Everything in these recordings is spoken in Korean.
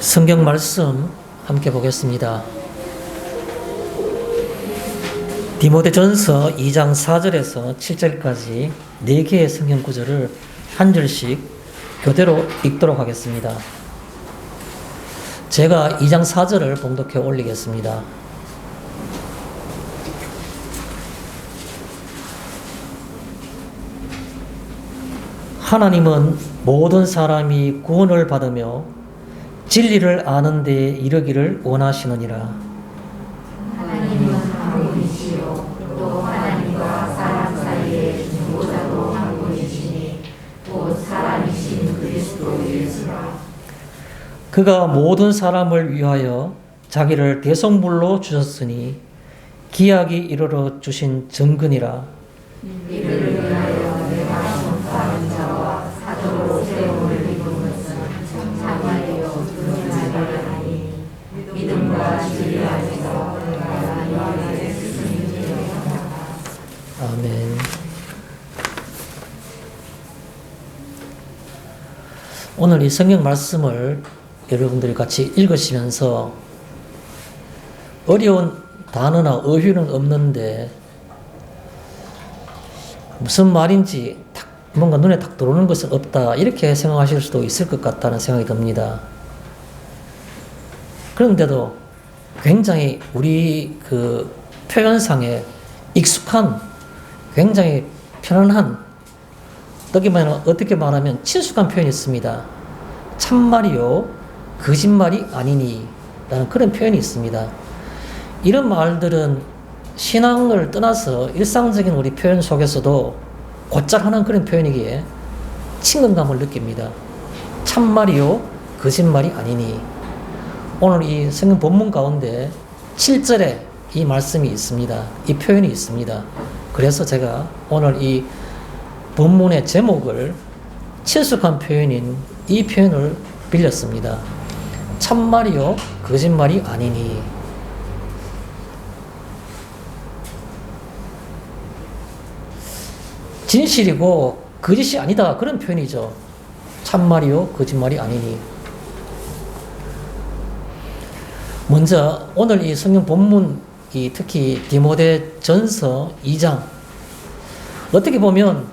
성경 말씀 함께 보겠습니다. 디모데전서 2장 4절에서 7절까지 4개의 성경 구절을 한 절씩 교대로 읽도록 하겠습니다. 제가 2장 4절을 봉독해 올리겠습니다. 하나님은 모든 사람이 구원을 받으며 진리를 아는 데에 이르기를 원하시느니라. 하나님은 한 분이시요 또 하나님과 사람 사이에 중보자도 한 분이시니 곧 사람이신 그리스도 예수라. 그가 모든 사람을 위하여 자기를 대성물로 주셨으니 기약이 이르러 주신 증근이라. 이를 위하여 내가 선포하는 자와 사도로 세움을 입은 것은 참말이요 존재하리니 믿음과 진리 안에서 내가 너희에게 쓰는 일이로다. 아멘. 오늘 이 성경 말씀을 여러분들이 같이 읽으시면서 어려운 단어나 어휘는 없는데 무슨 말인지 뭔가 눈에 딱 들어오는 것은 없다, 이렇게 생각하실 수도 있을 것 같다는 생각이 듭니다. 그런데도 굉장히 우리 그 표현상에 익숙한, 굉장히 편안한, 어떻게 말하면 친숙한 표현이 있습니다. 참말이요 거짓말이 아니니 라는 그런 표현이 있습니다. 이런 말들은 신앙을 떠나서 일상적인 우리 표현 속에서도 곧잘 하는 그런 표현이기에 친근감을 느낍니다. 참말이요 거짓말이 아니니. 오늘 이 성경 본문 가운데 7절에 이 말씀이 있습니다. 이 표현이 있습니다. 그래서 제가 오늘 이 본문의 제목을 친숙한 표현인 이 표현을 빌렸습니다. 참말이요 거짓말이 아니니. 진실이고 거짓이 아니다, 그런 표현이죠. 참말이요 거짓말이 아니니. 먼저 오늘 이 성경 본문, 특히 디모데전서 2장, 어떻게 보면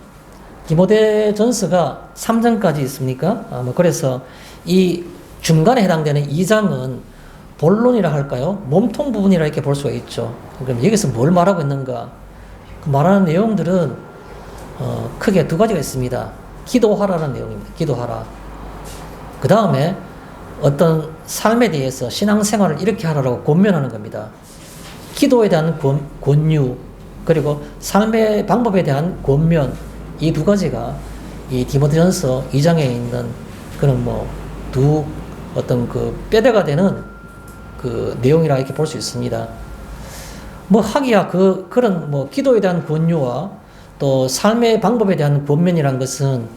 디모데전서가 3장까지 있습니까? 그래서 이 중간에 해당되는 2장은 본론이라 할까요? 몸통 부분이라 이렇게 볼 수가 있죠. 그럼 여기서 뭘 말하고 있는가? 그 말하는 내용들은 크게 두 가지가 있습니다. 기도하라는 내용입니다. 기도하라. 그 다음에 어떤 삶에 대해서 신앙생활을 이렇게 하라고 권면하는 겁니다. 기도에 대한 권유, 그리고 삶의 방법에 대한 권면, 이 두 가지가 이 디모데전서 2장에 있는 그런 두 어떤 그 뼈대가 되는 그 내용이라 이렇게 볼 수 있습니다. 하기야 그런 기도에 대한 권유와 또 삶의 방법에 대한 권면이라는 것은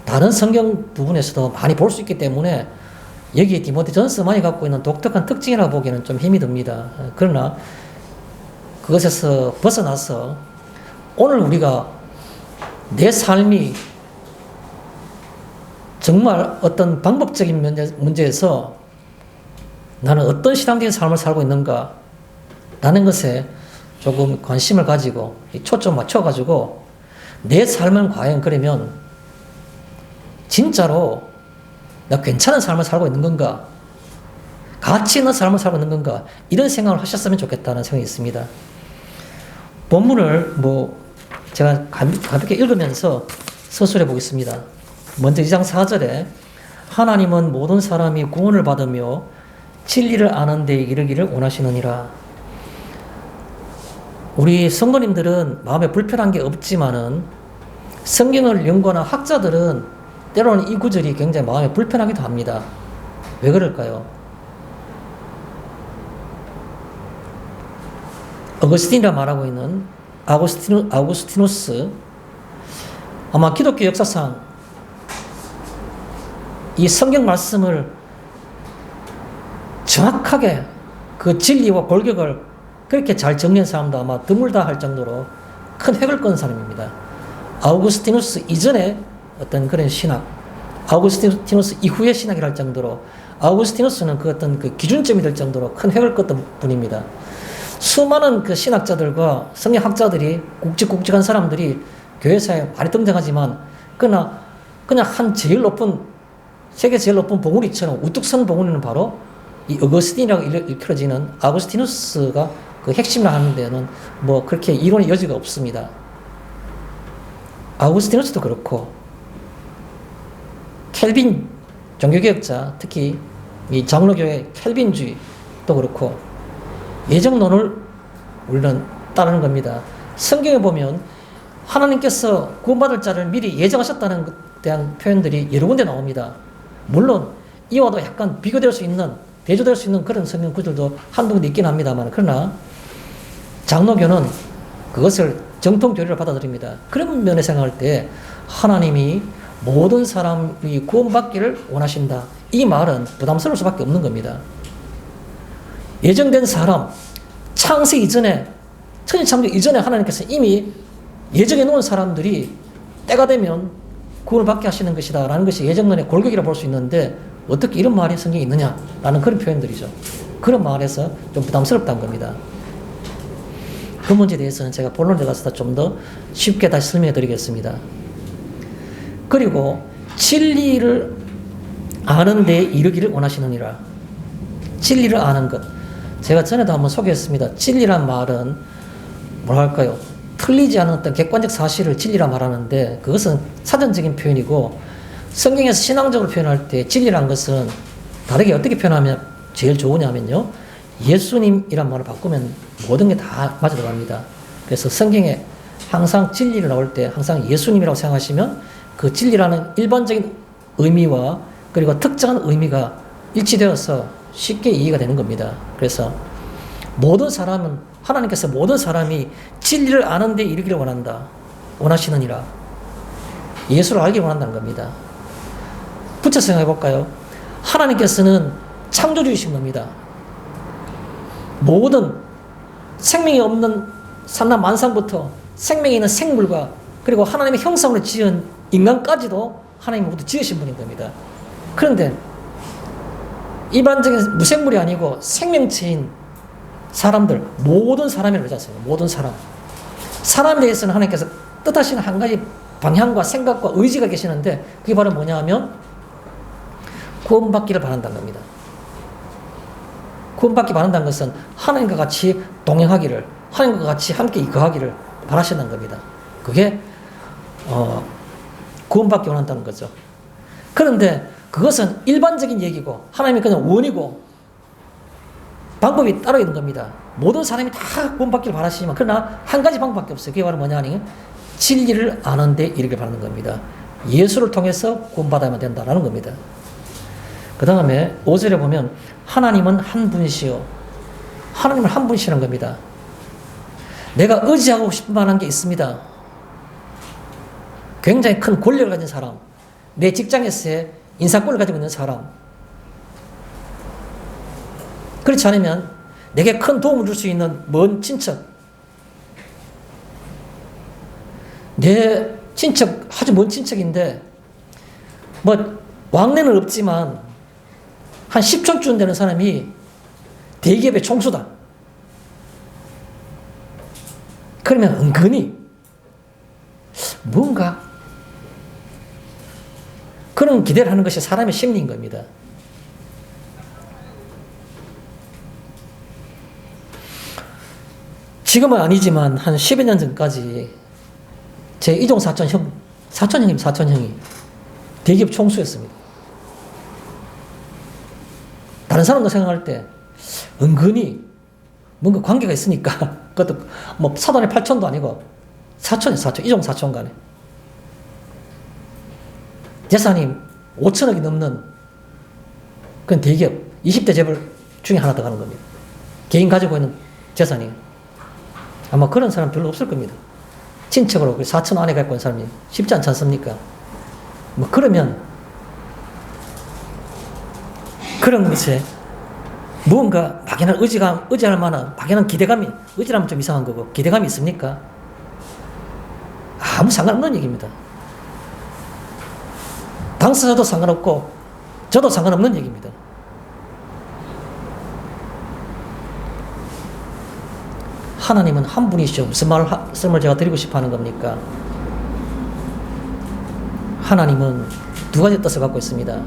다른 성경 부분에서도 많이 볼 수 있기 때문에 여기 디모데전서만이 갖고 있는 독특한 특징이라고 보기에는 좀 힘이 듭니다. 그러나 그것에서 벗어나서 오늘 우리가 내 삶이 정말 어떤 방법적인 문제에서 나는 어떤 신앙적인 삶을 살고 있는가 라는 것에 조금 관심을 가지고 초점 맞춰가지고 내 삶은 과연 그러면 진짜로 나 괜찮은 삶을 살고 있는 건가, 가치 있는 삶을 살고 있는 건가, 이런 생각을 하셨으면 좋겠다는 생각이 있습니다. 본문을 제가 가볍게 읽으면서 서술해 보겠습니다. 먼저 2장 4절에 하나님은 모든 사람이 구원을 받으며 진리를 아는 데에 이르기를 원하시느니라. 우리 성도님들은 마음에 불편한 게 없지만은 성경을 연구하는 학자들은 때로는 이 구절이 굉장히 마음에 불편하기도 합니다. 왜 그럴까요? 어거스틴이라 말하고 있는 아우구스티누스, 아마 기독교 역사상 이 성경 말씀을 정확하게 그 진리와 골격을 그렇게 잘 정리한 사람도 아마 드물다 할 정도로 큰 획을 끈 사람입니다. 아우구스티누스 이전에 어떤 그런 신학, 아우구스티누스 이후의 신학이라 할 정도로 아우구스티누스는 그 어떤 그 기준점이 될 정도로 큰 획을 껐던 분입니다. 수많은 그 신학자들과 성경학자들이 굵직굵직한 사람들이 교회사에 많이 등장하지만 그러나 그냥 한 제일 높은 세계 제일 높은 봉우리처럼 우뚝 선 봉우리는 바로 이 어거스틴이라고 일컬어지는 아우구스티누스가 그 핵심을 하는 데는 뭐 그렇게 이론의 여지가 없습니다. 아우구스티누스도 그렇고 켈빈 종교개혁자, 특히 이 장로교의 켈빈주의도 그렇고 예정론을 우리는 따르는 겁니다. 성경에 보면 하나님께서 구원받을 자를 미리 예정하셨다는 것에 대한 표현들이 여러 군데 나옵니다. 물론 이와도 약간 비교될 수 있는, 대조될 수 있는 그런 성경 구절도 한두 군데 있긴 합니다만, 그러나 장로교는 그것을 정통 교리로 받아들입니다. 그런 면에 생각할 때 하나님이 모든 사람이 구원받기를 원하신다. 이 말은 부담스러울 수밖에 없는 겁니다. 예정된 사람, 창세 이전에, 천지창조 이전에 하나님께서 이미 예정해 놓은 사람들이 때가 되면 구원을 받게 하시는 것이다 라는 것이 예정론의 골격이라 볼 수 있는데 어떻게 이런 말이 성경에 있느냐라는 그런 표현들이죠. 그런 말에서 좀 부담스럽다는 겁니다. 그 문제에 대해서는 제가 본론에 들어가서 좀 더 쉽게 다시 설명해 드리겠습니다. 그리고 진리를 아는 데 이르기를 원하시느니라. 진리를 아는 것. 제가 전에도 한번 소개했습니다. 진리란 말은 뭐랄까요? 틀리지 않은 어떤 객관적 사실을 진리라 말하는데 그것은 사전적인 표현이고 성경에서 신앙적으로 표현할 때 진리란 것은 다르게 어떻게 표현하면 제일 좋으냐면요. 예수님이란 말을 바꾸면 모든 게 다 맞아 들어갑니다. 그래서 성경에 항상 진리를 나올 때 항상 예수님이라고 생각하시면 그 진리라는 일반적인 의미와 그리고 특정한 의미가 일치되어서 쉽게 이해가 되는 겁니다. 그래서 모든 사람은 하나님께서 모든 사람이 진리를 아는 데 이르기를 원한다. 원하시느니라. 예수를 알기 원한다는 겁니다. 붙여서 생각해 볼까요? 하나님께서는 창조주이신 겁니다. 모든 생명이 없는 산나 만상부터 생명이 있는 생물과 그리고 하나님의 형상으로 지은 인간까지도 하나님이 모두 지으신 분인 겁니다. 그런데 일반적인 무생물이 아니고 생명체인 사람들, 모든 사람이라고 하셨어요. 모든 사람. 사람에 대해서는 하나님께서 뜻하시는 한 가지 방향과 생각과 의지가 계시는데 그게 바로 뭐냐 하면 구원받기를 바란다는 겁니다. 구원받기 바란다는 것은 하나님과 같이 동행하기를, 하나님과 같이 함께 거하기를 바라신다는 겁니다. 그게 구원받기 원한다는 거죠. 그런데 그것은 일반적인 얘기고 하나님이 그냥 원이고 방법이 따로 있는 겁니다. 모든 사람이 다 구원받기를 바라시지만 그러나 한 가지 방법밖에 없어요. 그게 바로 뭐냐 하니 진리를 아는 데 이르길 바라는 겁니다. 예수를 통해서 구원받아야만 된다라는 겁니다. 그 다음에 5절에 보면 하나님은 한 분이시요. 하나님은 한 분이시라는 겁니다. 내가 의지하고 싶은 만한 게 있습니다. 굉장히 큰 권력을 가진 사람, 내 직장에서의 인사권을 가지고 있는 사람, 그렇지 않으면 내게 큰 도움을 줄 수 있는 먼 친척, 내 친척, 아주 먼 친척인데 뭐 왕래는 없지만 한 10촌쯤 되는 사람이 대기업의 총수다. 그러면 은근히 뭔가 그런 기대를 하는 것이 사람의 심리인 겁니다. 지금은 아니지만 한 10여 년 전까지 제 이종 사촌형이 대기업 총수였습니다. 다른 사람도 생각할 때 은근히 뭔가 관계가 있으니까 그것도 뭐 사돈의 8촌도 아니고 사촌, 이종 사촌 간에 재산이 5천억이 넘는 그런 대기업 20대 재벌 중에 하나 더 가는 겁니다. 개인 가지고 있는 재산이 아마 그런 사람 별로 없을 겁니다. 친척으로 사촌 안에 갖고 있는 사람이 쉽지 않지 않습니까? 뭐 그러면 그런 것에 무언가 막연한 의지할 만한 막연한 기대감이, 의지라면 좀 이상한 거고 기대감이 있습니까? 아무 상관없는 얘기입니다. 당사자도 상관없고 저도 상관없는 얘기입니다. 하나님은 한 분이시죠. 무슨 말씀을 제가 드리고 싶어 하는 겁니까? 하나님은 두 가지 뜻을 갖고 있습니다.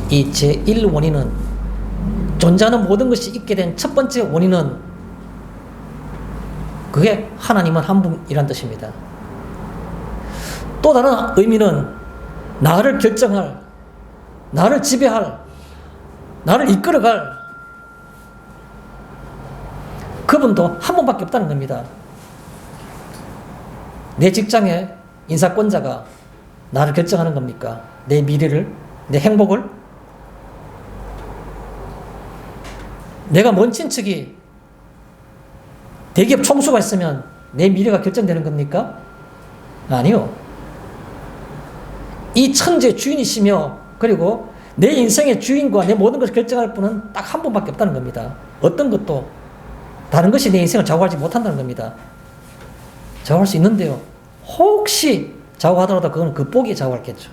이 제1원인은 존재하는 모든 것이 있게 된 첫 번째 원인은 그게 하나님은 한 분이란 뜻입니다. 또 다른 의미는 나를 결정할, 나를 지배할, 나를 이끌어갈 그분도 한 분밖에 없다는 겁니다. 내 직장의 인사권자가 나를 결정하는 겁니까? 내 미래를, 내 행복을? 내가 먼 친척이 대기업 총수가 있으면 내 미래가 결정되는 겁니까? 아니요. 이 천재 주인이시며 그리고 내 인생의 주인과 내 모든 것을 결정할 분은 딱 한 분밖에 없다는 겁니다. 어떤 것도 다른 것이 내 인생을 좌우하지 못한다는 겁니다. 좌우할 수 있는데요. 혹시 좌우하더라도 그건 극복이 좌우하겠죠.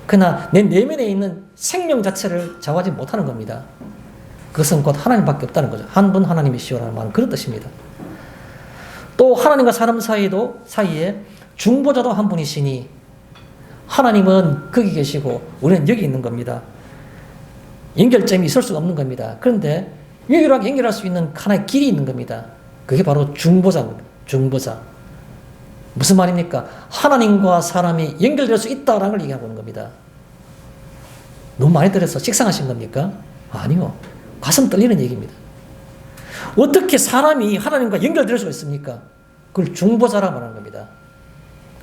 그러나 내 내면에 있는 생명 자체를 좌우하지 못하는 겁니다. 그것은 곧 하나님밖에 없다는 거죠. 한 분 하나님이시오라는 말은 그런 뜻입니다. 또 하나님과 사람 사이에 중보자도 한 분이시니 하나님은 거기 계시고 우리는 여기 있는 겁니다. 연결점이 있을 수가 없는 겁니다. 그런데 유일하게 연결할 수 있는 하나의 길이 있는 겁니다. 그게 바로 중보자입니다. 중보자. 무슨 말입니까? 하나님과 사람이 연결될 수 있다라는 걸 얘기하고 있는 겁니다. 너무 많이 들어서 식상하신 겁니까? 아니요. 가슴 떨리는 얘기입니다. 어떻게 사람이 하나님과 연결될 수가 있습니까? 그걸 중보자라 말하는 겁니다.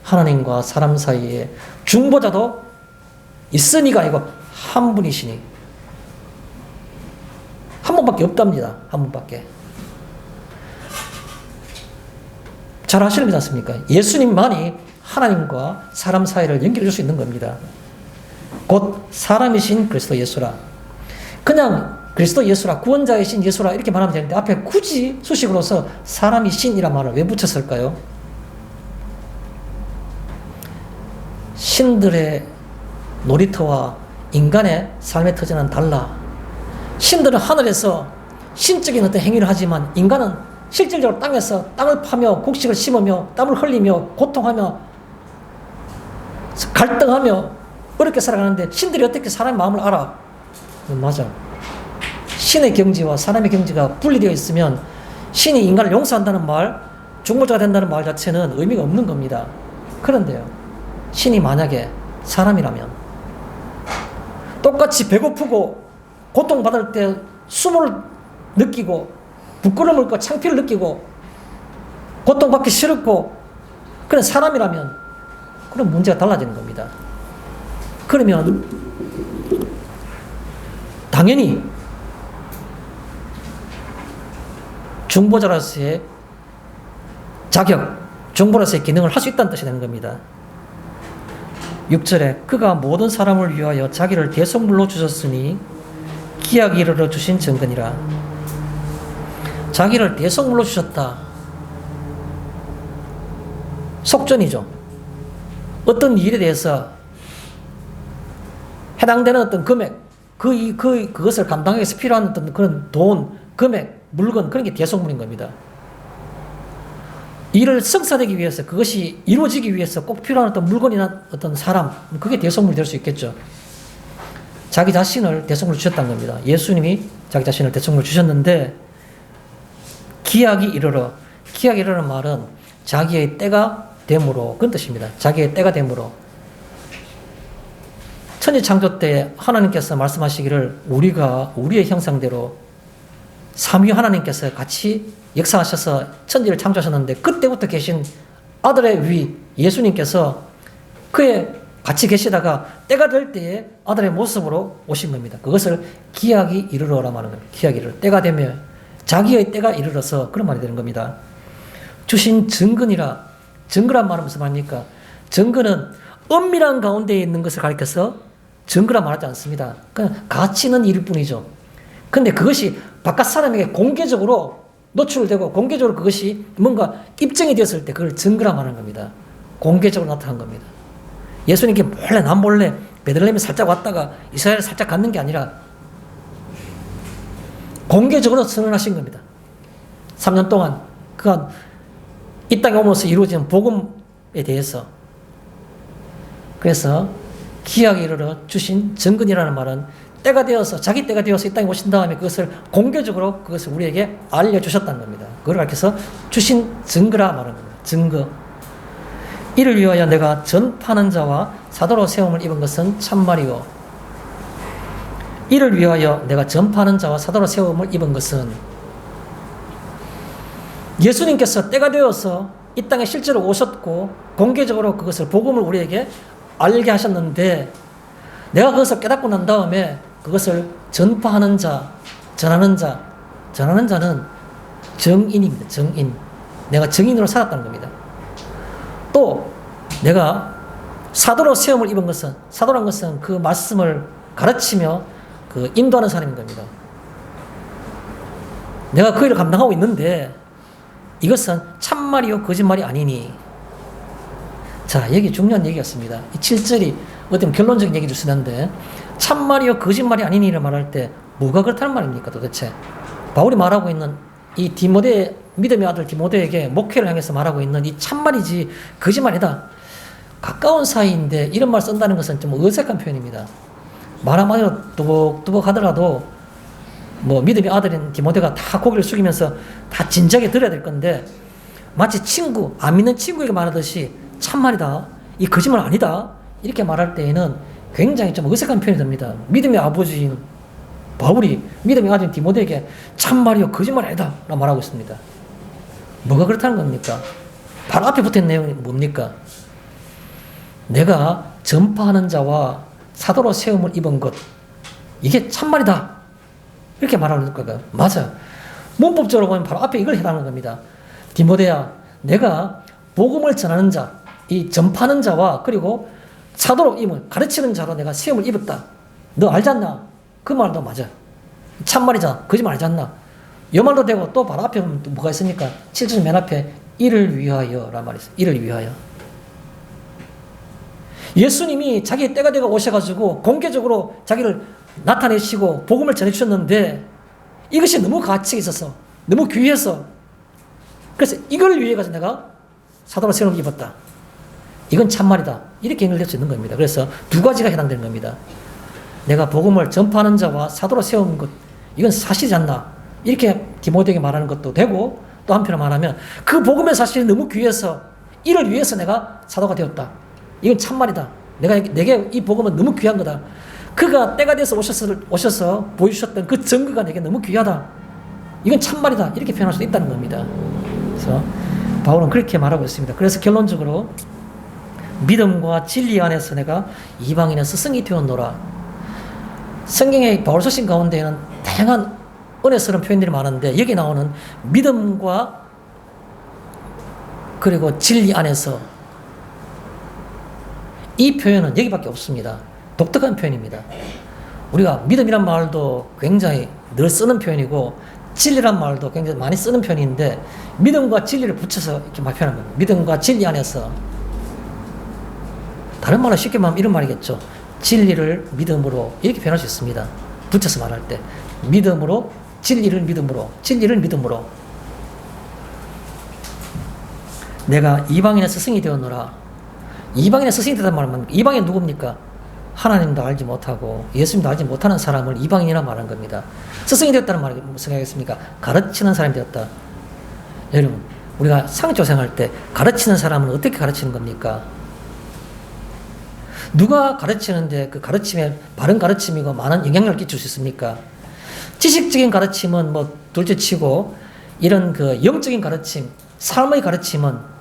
하나님과 사람 사이에 중보자도 있으니가 아니고 한 분이시니 한 분밖에 없답니다. 한 분밖에. 잘 아시는 거지 않습니까? 예수님만이 하나님과 사람 사이를 연결해 줄 수 있는 겁니다. 곧 사람이신 그리스도 예수라. 그냥 그리스도 예수라, 구원자이신 예수라 이렇게 말하면 되는데 앞에 굳이 수식으로서 사람이신이란 말을 왜 붙였을까요? 신들의 놀이터와 인간의 삶의 터전은 달라. 신들은 하늘에서 신적인 어떤 행위를 하지만 인간은 실질적으로 땅에서 땅을 파며 곡식을 심으며 땀을 흘리며 고통하며 갈등하며 어렵게 살아가는데 신들이 어떻게 사람의 마음을 알아? 맞아. 신의 경지와 사람의 경지가 분리되어 있으면 신이 인간을 용서한다는 말, 중보자가 된다는 말 자체는 의미가 없는 겁니다. 그런데요, 신이 만약에 사람이라면 똑같이 배고프고 고통받을 때 숨을 느끼고 부끄러움을 느끼고 창피를 느끼고 고통받기 싫고 그런 사람이라면 그런 문제가 달라지는 겁니다. 그러면 당연히 중보자로서의 자격, 중보자로서의 기능을 할 수 있다는 뜻이 되는 겁니다. 6절에 그가 모든 사람을 위하여 자기를 대속물로 주셨으니 기약이 이르러 주신 증거니라. 자기를 대속물로 주셨다. 속전이죠. 어떤 일에 대해서 해당되는 어떤 금액, 그것을 감당하기 위해서 필요한 어떤 그런 돈, 금액, 물건, 그런 게 대속물인 겁니다. 일을 성사되기 위해서, 그것이 이루어지기 위해서 꼭 필요한 어떤 물건이나 어떤 사람, 그게 대속물이 될 수 있겠죠. 자기 자신을 대속물로 주셨다는 겁니다. 예수님이 자기 자신을 대속물로 주셨는데, 기약이 이르러는 말은 자기의 때가 됨으로, 그런 뜻입니다. 자기의 때가 됨으로. 천지창조 때 하나님께서 말씀하시기를 우리가 우리의 형상대로 삼위 하나님께서 같이 역사하셔서 천지를 창조하셨는데 그때부터 계신 아들의 위 예수님께서 그의 같이 계시다가 때가 될 때에 아들의 모습으로 오신 겁니다. 그것을 기약이 이르러라 말하는 겁니다. 기약이 이르러. 때가 되면 자기의 때가 이르러서 그런 말이 되는 겁니다. 주신 증거니라. 증거란 말은 무슨 말입니까? 증거는 은밀한 가운데 있는 것을 가리켜서 증거라 말하지 않습니다. 그냥 가치는 이를 뿐이죠. 근데 그것이 바깥 사람에게 공개적으로 노출되고 공개적으로 그것이 뭔가 입증이 되었을 때 그걸 증거라 말하는 겁니다. 공개적으로 나타난 겁니다. 예수님께 몰래 남몰래 베들레헴에 살짝 왔다가 이스라엘에 살짝 갔는 게 아니라 공개적으로 선언하신 겁니다. 3년 동안 그가 이 땅에 오면서 이루어지는 복음에 대해서. 그래서 기약에 이르러 주신 증거이라는 말은 때가 되어서, 자기 때가 되어서 이 땅에 오신 다음에 그것을 공개적으로 그것을 우리에게 알려주셨다는 겁니다. 그걸 가르쳐서 주신 증거라 말하는 겁니다. 증거. 이를 위하여 내가 전파하는 자와 사도로 세움을 입은 것은 참말이요. 이를 위하여 내가 전파하는 자와 사도로 세움을 입은 것은, 예수님께서 때가 되어서 이 땅에 실제로 오셨고 공개적으로 그것을 복음을 우리에게 알게 하셨는데, 내가 그것을 깨닫고 난 다음에 그것을 전파하는 자, 전하는 자는 정인입니다. 정인. 내가 정인으로 살았다는 겁니다. 또 내가 사도로 세움을 입은 것은, 사도란 것은 그 말씀을 가르치며 그 인도하는 사람인 겁니다. 내가 그 일을 감당하고 있는데 이것은 참말이요 거짓말이 아니니. 자, 여기 중요한 얘기였습니다. 이 7절이 어떤 결론적인 얘기를 쓰는데, 참말이요 거짓말이 아니니를 말할 때 뭐가 그렇다는 말입니까 도대체? 바울이 말하고 있는 이 디모데, 믿음의 아들 디모데에게 목회를 향해서 말하고 있는 이 참말이지 거짓말이다, 가까운 사이인데 이런 말 쓴다는 것은 좀 어색한 표현입니다. 말 한마디로 뚜벅뚜벅 하더라도 뭐 믿음의 아들인 디모데가 다 고개를 숙이면서 다 진지하게 들어야 될 건데, 마치 친구, 안 믿는 친구에게 말하듯이 참말이다, 이 거짓말 아니다, 이렇게 말할 때에는 굉장히 좀 어색한 표현이 됩니다. 믿음의 아버지인 바울이 믿음의 아들인 디모데에게 참말이요 거짓말 아니다 라고 말하고 있습니다. 뭐가 그렇다는 겁니까? 바로 앞에 붙은 내용이 뭡니까? 내가 전파하는 자와 사도로 세움을 입은 것, 이게 참말이다, 이렇게 말하는 거예요. 맞아. 문법적으로 보면 바로 앞에 이걸 해당하는 겁니다. 디모데야, 내가 복음을 전하는 자, 이 전파하는 자와 그리고 사도로 임을 가르치는 자로 내가 시험을 입었다. 너 알지 않나? 그 말도 맞아. 참말이잖아. 거짓말 알지 않나? 이 말도 되고, 또 바로 앞에 보면 또 뭐가 있습니까? 7절 맨 앞에 이를 위하여 라는 말이 있어요. 이를 위하여. 예수님이 자기의 때가 되어 오셔가지고 공개적으로 자기를 나타내시고 복음을 전해주셨는데, 이것이 너무 가치가 있어서, 너무 귀해서, 그래서 이걸 위해 가지고 내가 사도로 세움을 입었다, 이건 참말이다, 이렇게 연결될 수 있는 겁니다. 그래서 두 가지가 해당되는 겁니다. 내가 복음을 전파하는 자와 사도로 세운 것, 이건 사실이지 않나, 이렇게 디모데에게 말하는 것도 되고, 또 한편으로 말하면 그 복음의 사실이 너무 귀해서 이를 위해서 내가 사도가 되었다, 이건 참말이다, 내게 이 복음은 너무 귀한 거다, 그가 때가 돼서 오셔서 보여주셨던 그 증거가 내게 너무 귀하다, 이건 참말이다, 이렇게 표현할 수 있다는 겁니다. 그래서 바울은 그렇게 말하고 있습니다. 그래서 결론적으로 믿음과 진리 안에서 내가 이방인의 스승이 되었노라. 성경의 바울 서신 가운데에는 다양한 은혜스러운 표현들이 많은데, 여기 나오는 믿음과 그리고 진리 안에서, 이 표현은 여기밖에 없습니다. 독특한 표현입니다. 우리가 믿음이란 말도 굉장히 늘 쓰는 표현이고, 진리란 말도 굉장히 많이 쓰는 편인데, 믿음과 진리를 붙여서 이렇게 말 표현하는 겁니다. 믿음과 진리 안에서. 다른 말로 쉽게 말하면 이런 말이겠죠. 진리를 믿음으로, 이렇게 표현할 수 있습니다. 붙여서 말할 때. 믿음으로, 진리를 믿음으로, 진리를 믿음으로. 내가 이방인의 스승이 되었노라. 이방인의 스승이 되었단 말은 이방인 누굽니까? 하나님도 알지 못하고 예수님도 알지 못하는 사람을 이방인이라 말한 겁니다. 스승이 되었다는 말이 무슨 얘기겠습니까? 가르치는 사람이 되었다. 여러분, 우리가 상조생할 때 가르치는 사람은 어떻게 가르치는 겁니까? 누가 가르치는데 그 가르침에 바른 가르침이고 많은 영향력을 끼칠 수 있습니까? 지식적인 가르침은 뭐 둘째 치고, 이런 그 영적인 가르침, 삶의 가르침은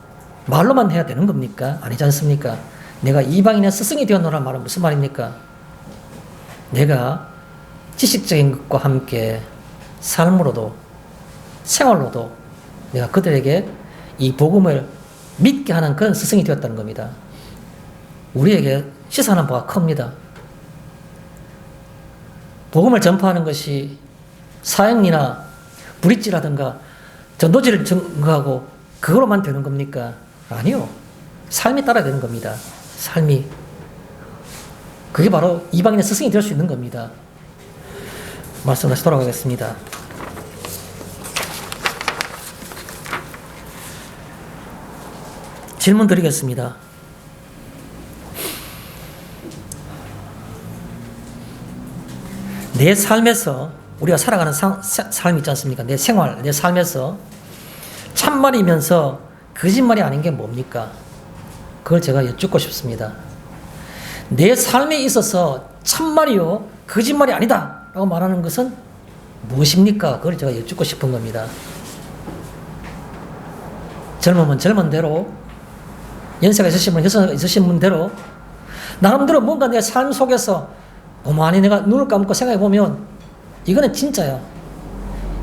말로만 해야 되는 겁니까? 아니지 않습니까? 내가 이방인의 스승이 되었노라는 말은 무슨 말입니까? 내가 지식적인 것과 함께 삶으로도 생활로도 내가 그들에게 이 복음을 믿게 하는 그런 스승이 되었다는 겁니다. 우리에게 시사하는 바가 큽니다. 복음을 전파하는 것이 사형리나 브릿지라든가 전도지를 증거하고 그거로만 되는 겁니까? 아니요. 삶이 따라야 되는 겁니다. 삶이. 그게 바로 이방인의 스승이 될 수 있는 겁니다. 말씀 다시 돌아가겠습니다. 질문 드리겠습니다. 내 삶에서 우리가 살아가는 삶 있지 않습니까? 내 생활, 내 삶에서 참말이면서 거짓말이 아닌 게 뭡니까? 그걸 제가 여쭙고 싶습니다. 내 삶에 있어서 참말이요 거짓말이 아니다 라고 말하는 것은 무엇입니까? 그걸 제가 여쭙고 싶은 겁니다. 젊으면 젊은 대로, 연세가 있으신 분은 연세가 있으신 분대로 나름대로 뭔가 내 삶 속에서 고만히 내가 눈을 감고 생각해 보면 이거는 진짜야.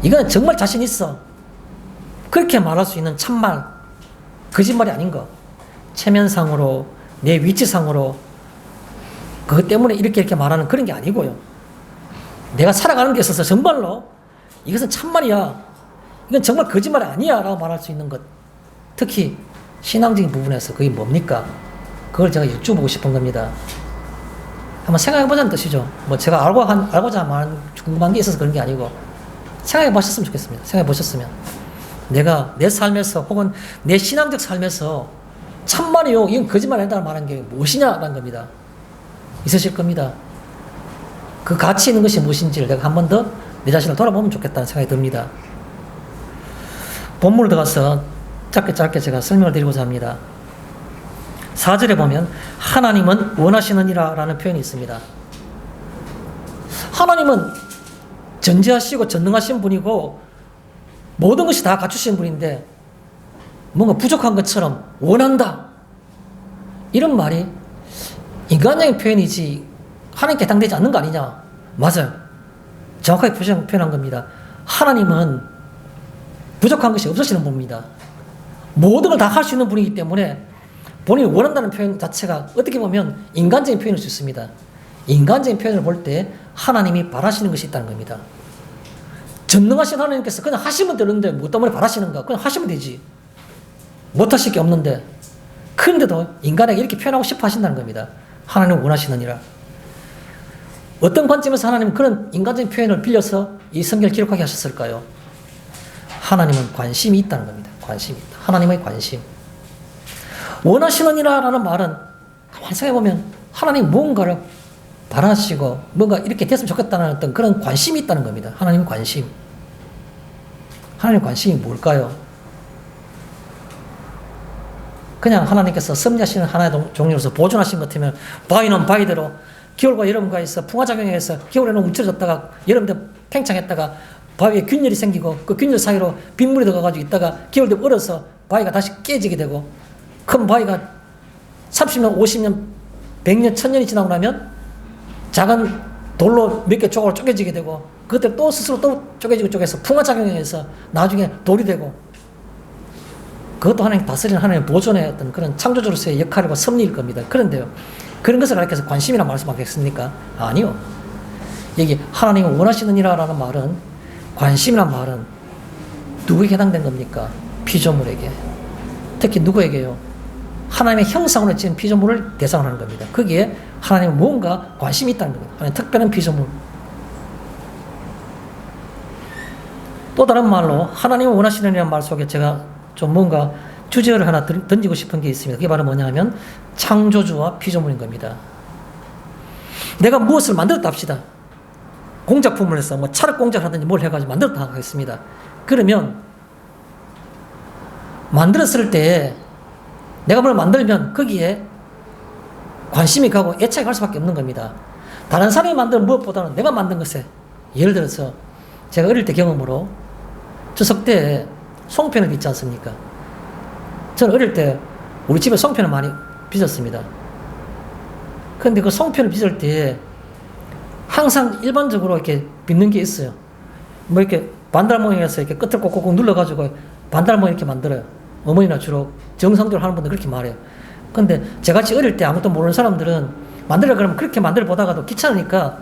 이거는 정말 자신 있어. 그렇게 말할 수 있는 참말, 거짓말이 아닌 거. 체면상으로, 내 위치상으로 그것 때문에 이렇게 말하는 그런 게 아니고요. 내가 살아가는 데 있어서 정말로 이것은 참말이야. 이건 정말 거짓말이 아니야 라고 말할 수 있는 것. 특히 신앙적인 부분에서 그게 뭡니까? 그걸 제가 여쭤보고 싶은 겁니다. 한번 생각해보자는 뜻이죠. 뭐 제가 알고자 말하는 궁금한 게 있어서 그런 게 아니고 생각해보셨으면 좋겠습니다. 생각해보셨으면 내가 내 삶에서 혹은 내 신앙적 삶에서 참말이요 이건 거짓말 아니다 말하는 게 무엇이냐라는 겁니다. 있으실 겁니다. 그 가치 있는 것이 무엇인지를 내가 한 번 더 내 자신을 돌아보면 좋겠다는 생각이 듭니다. 본문을 들어가서 짧게 제가 설명을 드리고자 합니다. 4절에 보면 하나님은 원하시느니라 라는 표현이 있습니다. 하나님은 전지하시고 전능하신 분이고 모든 것이 다 갖추신 분인데 뭔가 부족한 것처럼 원한다. 이런 말이 인간적인 표현이지 하나님께 해당되지 않는 거 아니냐. 맞아요. 정확하게 표현한 겁니다. 하나님은 부족한 것이 없으시는 분입니다. 모든 걸 다 할 수 있는 분이기 때문에 본인이 원한다는 표현 자체가 어떻게 보면 인간적인 표현일 수 있습니다. 인간적인 표현을 볼 때 하나님이 바라시는 것이 있다는 겁니다. 전능하신 하나님께서 그냥 하시면 되는데 뭐 때문에 바라시는가? 그냥 하시면 되지. 못하실 게 없는데. 그런데도 인간에게 이렇게 표현하고 싶어 하신다는 겁니다. 하나님은 원하시느니라. 어떤 관점에서 하나님은 그런 인간적인 표현을 빌려서 이 성경을 기록하게 하셨을까요? 하나님은 관심이 있다는 겁니다. 관심이 있다. 하나님의 관심. 원하시느니라 라는 말은 가만히 생각해보면 하나님 뭔가를 바라시고 뭔가 이렇게 됐으면 좋겠다는 어떤 그런 관심이 있다는 겁니다. 하나님 관심. 하나님 관심이 뭘까요? 그냥 하나님께서 섭리하시는 하나의 종류로서 보존하신 것 같으면 바위는 바위대로 겨울과 여름과 있어 풍화작용해서 겨울에는 움츠러졌다가 여름 때 팽창했다가 바위에 균열이 생기고 그 균열 사이로 빗물이 들어가가지고 있다가 겨울 되면 얼어서 바위가 다시 깨지게 되고 큰 바위가 30년, 50년, 100년, 1000년이 지나고 나면 작은 돌로 몇 개 조각으로 쪼개지게 되고 그때 또 스스로 또 쪼개서 풍화작용해서 나중에 돌이 되고 그것도 하나님 다스리는 하나님 보존의 어떤 그런 창조주로서의 역할이고 섭리일 겁니다. 그런데요. 그런 것을 가르쳐서 관심이라 말씀하겠습니까? 아니요. 여기 하나님이 원하시느니라 라는 말은 관심이란 말은 누구에게 해당된 겁니까? 피조물에게. 특히 누구에게요? 하나님의 형상으로 지은 피조물을 대상으로 하는 겁니다. 거기에 하나님은 뭔가 관심이 있다는 겁니다. 하나님 특별한 피조물. 또 다른 말로 하나님이 원하시느니라는 말 속에 제가 좀 뭔가 주제를 하나 던지고 싶은 게 있습니다. 그게 바로 뭐냐 하면 창조주와 피조물인 겁니다. 내가 무엇을 만들었다 합시다. 공작품을 해서 뭐 찰흙 공작을 하든지 뭘 해가지고 만들었다 하겠습니다. 그러면 만들었을 때 내가 뭘 만들면 거기에 관심이 가고 애착이 갈 수밖에 없는 겁니다. 다른 사람이 만든 무엇보다는 내가 만든 것에 예를 들어서 제가 어릴 때 경험으로 추석 때 송편을 빚지 않습니까? 저는 어릴 때 우리 집에 송편을 많이 빚었습니다. 그런데 그 송편을 빚을 때 항상 일반적으로 이렇게 빚는 게 있어요. 뭐 이렇게 반달 모양에서 이렇게 끝을 꼭꼭 눌러가지고 반달 모양 이렇게 만들어요. 어머니나 주로 정성대로 하는 분들 그렇게 말해요. 근데 저같이 어릴 때 아무것도 모르는 사람들은 만들려 그러면 그렇게 만들어 보다가도 귀찮으니까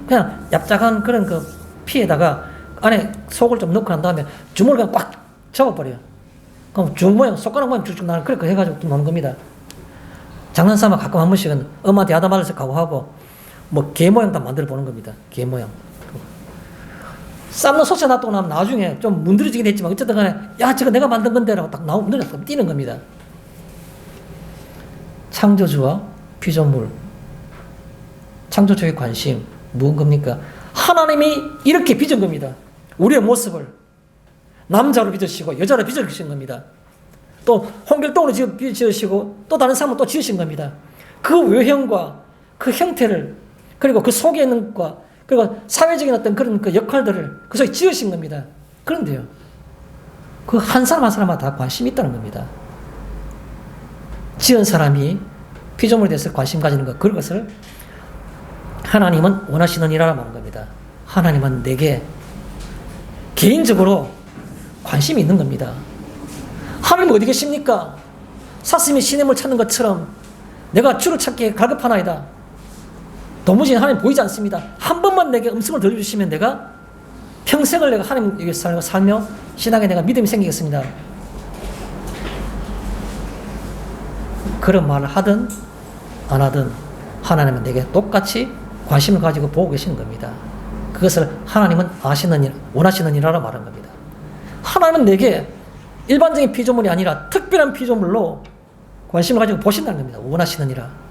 그냥 얍작한 그런 그 피에다가 안에 속을 좀 넣고 난 다음에 주먹을 그냥 꽉 접어버려요. 그럼 주 모양, 손가락 모양 쭉쭉 나는 그렇게 해가지고 또 노는 겁니다. 장난삼아 가끔 한 번씩은 엄마한테 야단 맞을 때 각오하고 뭐 개 모양도 만들어 보는 겁니다. 개 모양. 삶는 소스 놔두고 나면 나중에 좀 문드러지긴 했지만 어쨌든 간에 야 저거 내가 만든 건데라고 딱 나오면 눈에 딱 띄는 겁니다. 창조주와 피조물, 창조주의 관심 무슨 겁니까? 하나님이 이렇게 빚은 겁니다. 우리의 모습을 남자로 빚으시고 여자로 빚으신 겁니다. 또 홍길동으로 빚으시고 또 다른 사람은 또 지으신 겁니다. 그 외형과 그 형태를 그리고 그 속에 있는 것과 그리고 사회적인 어떤 그런 그 역할들을 그 속에 지으신 겁니다. 그런데요, 그 한 사람 한 사람마다 다 관심이 있다는 겁니다. 지은 사람이 피조물에 대해서 관심 가지는 것, 그것을 하나님은 원하시는 일이라고 하는 겁니다. 하나님은 내게 개인적으로 관심이 있는 겁니다. 하나님 어디 계십니까? 사슴이 시냇물 찾는 것처럼 내가 주를 찾기에 갈급하나이다. 도무지 하나님 보이지 않습니다. 한 번만 내게 음성을 들려주시면 내가 평생을 내가 하나님 위해서 살며 신앙에 내가 믿음이 생기겠습니다. 그런 말을 하든 안 하든 하나님은 내게 똑같이 관심을 가지고 보고 계시는 겁니다. 그것을 하나님은 아시는 일, 원하시는 일이라고 말하는 겁니다. 하나님은 내게 일반적인 피조물이 아니라 특별한 피조물로 관심을 가지고 보신다는 겁니다. 원하시는 일이라.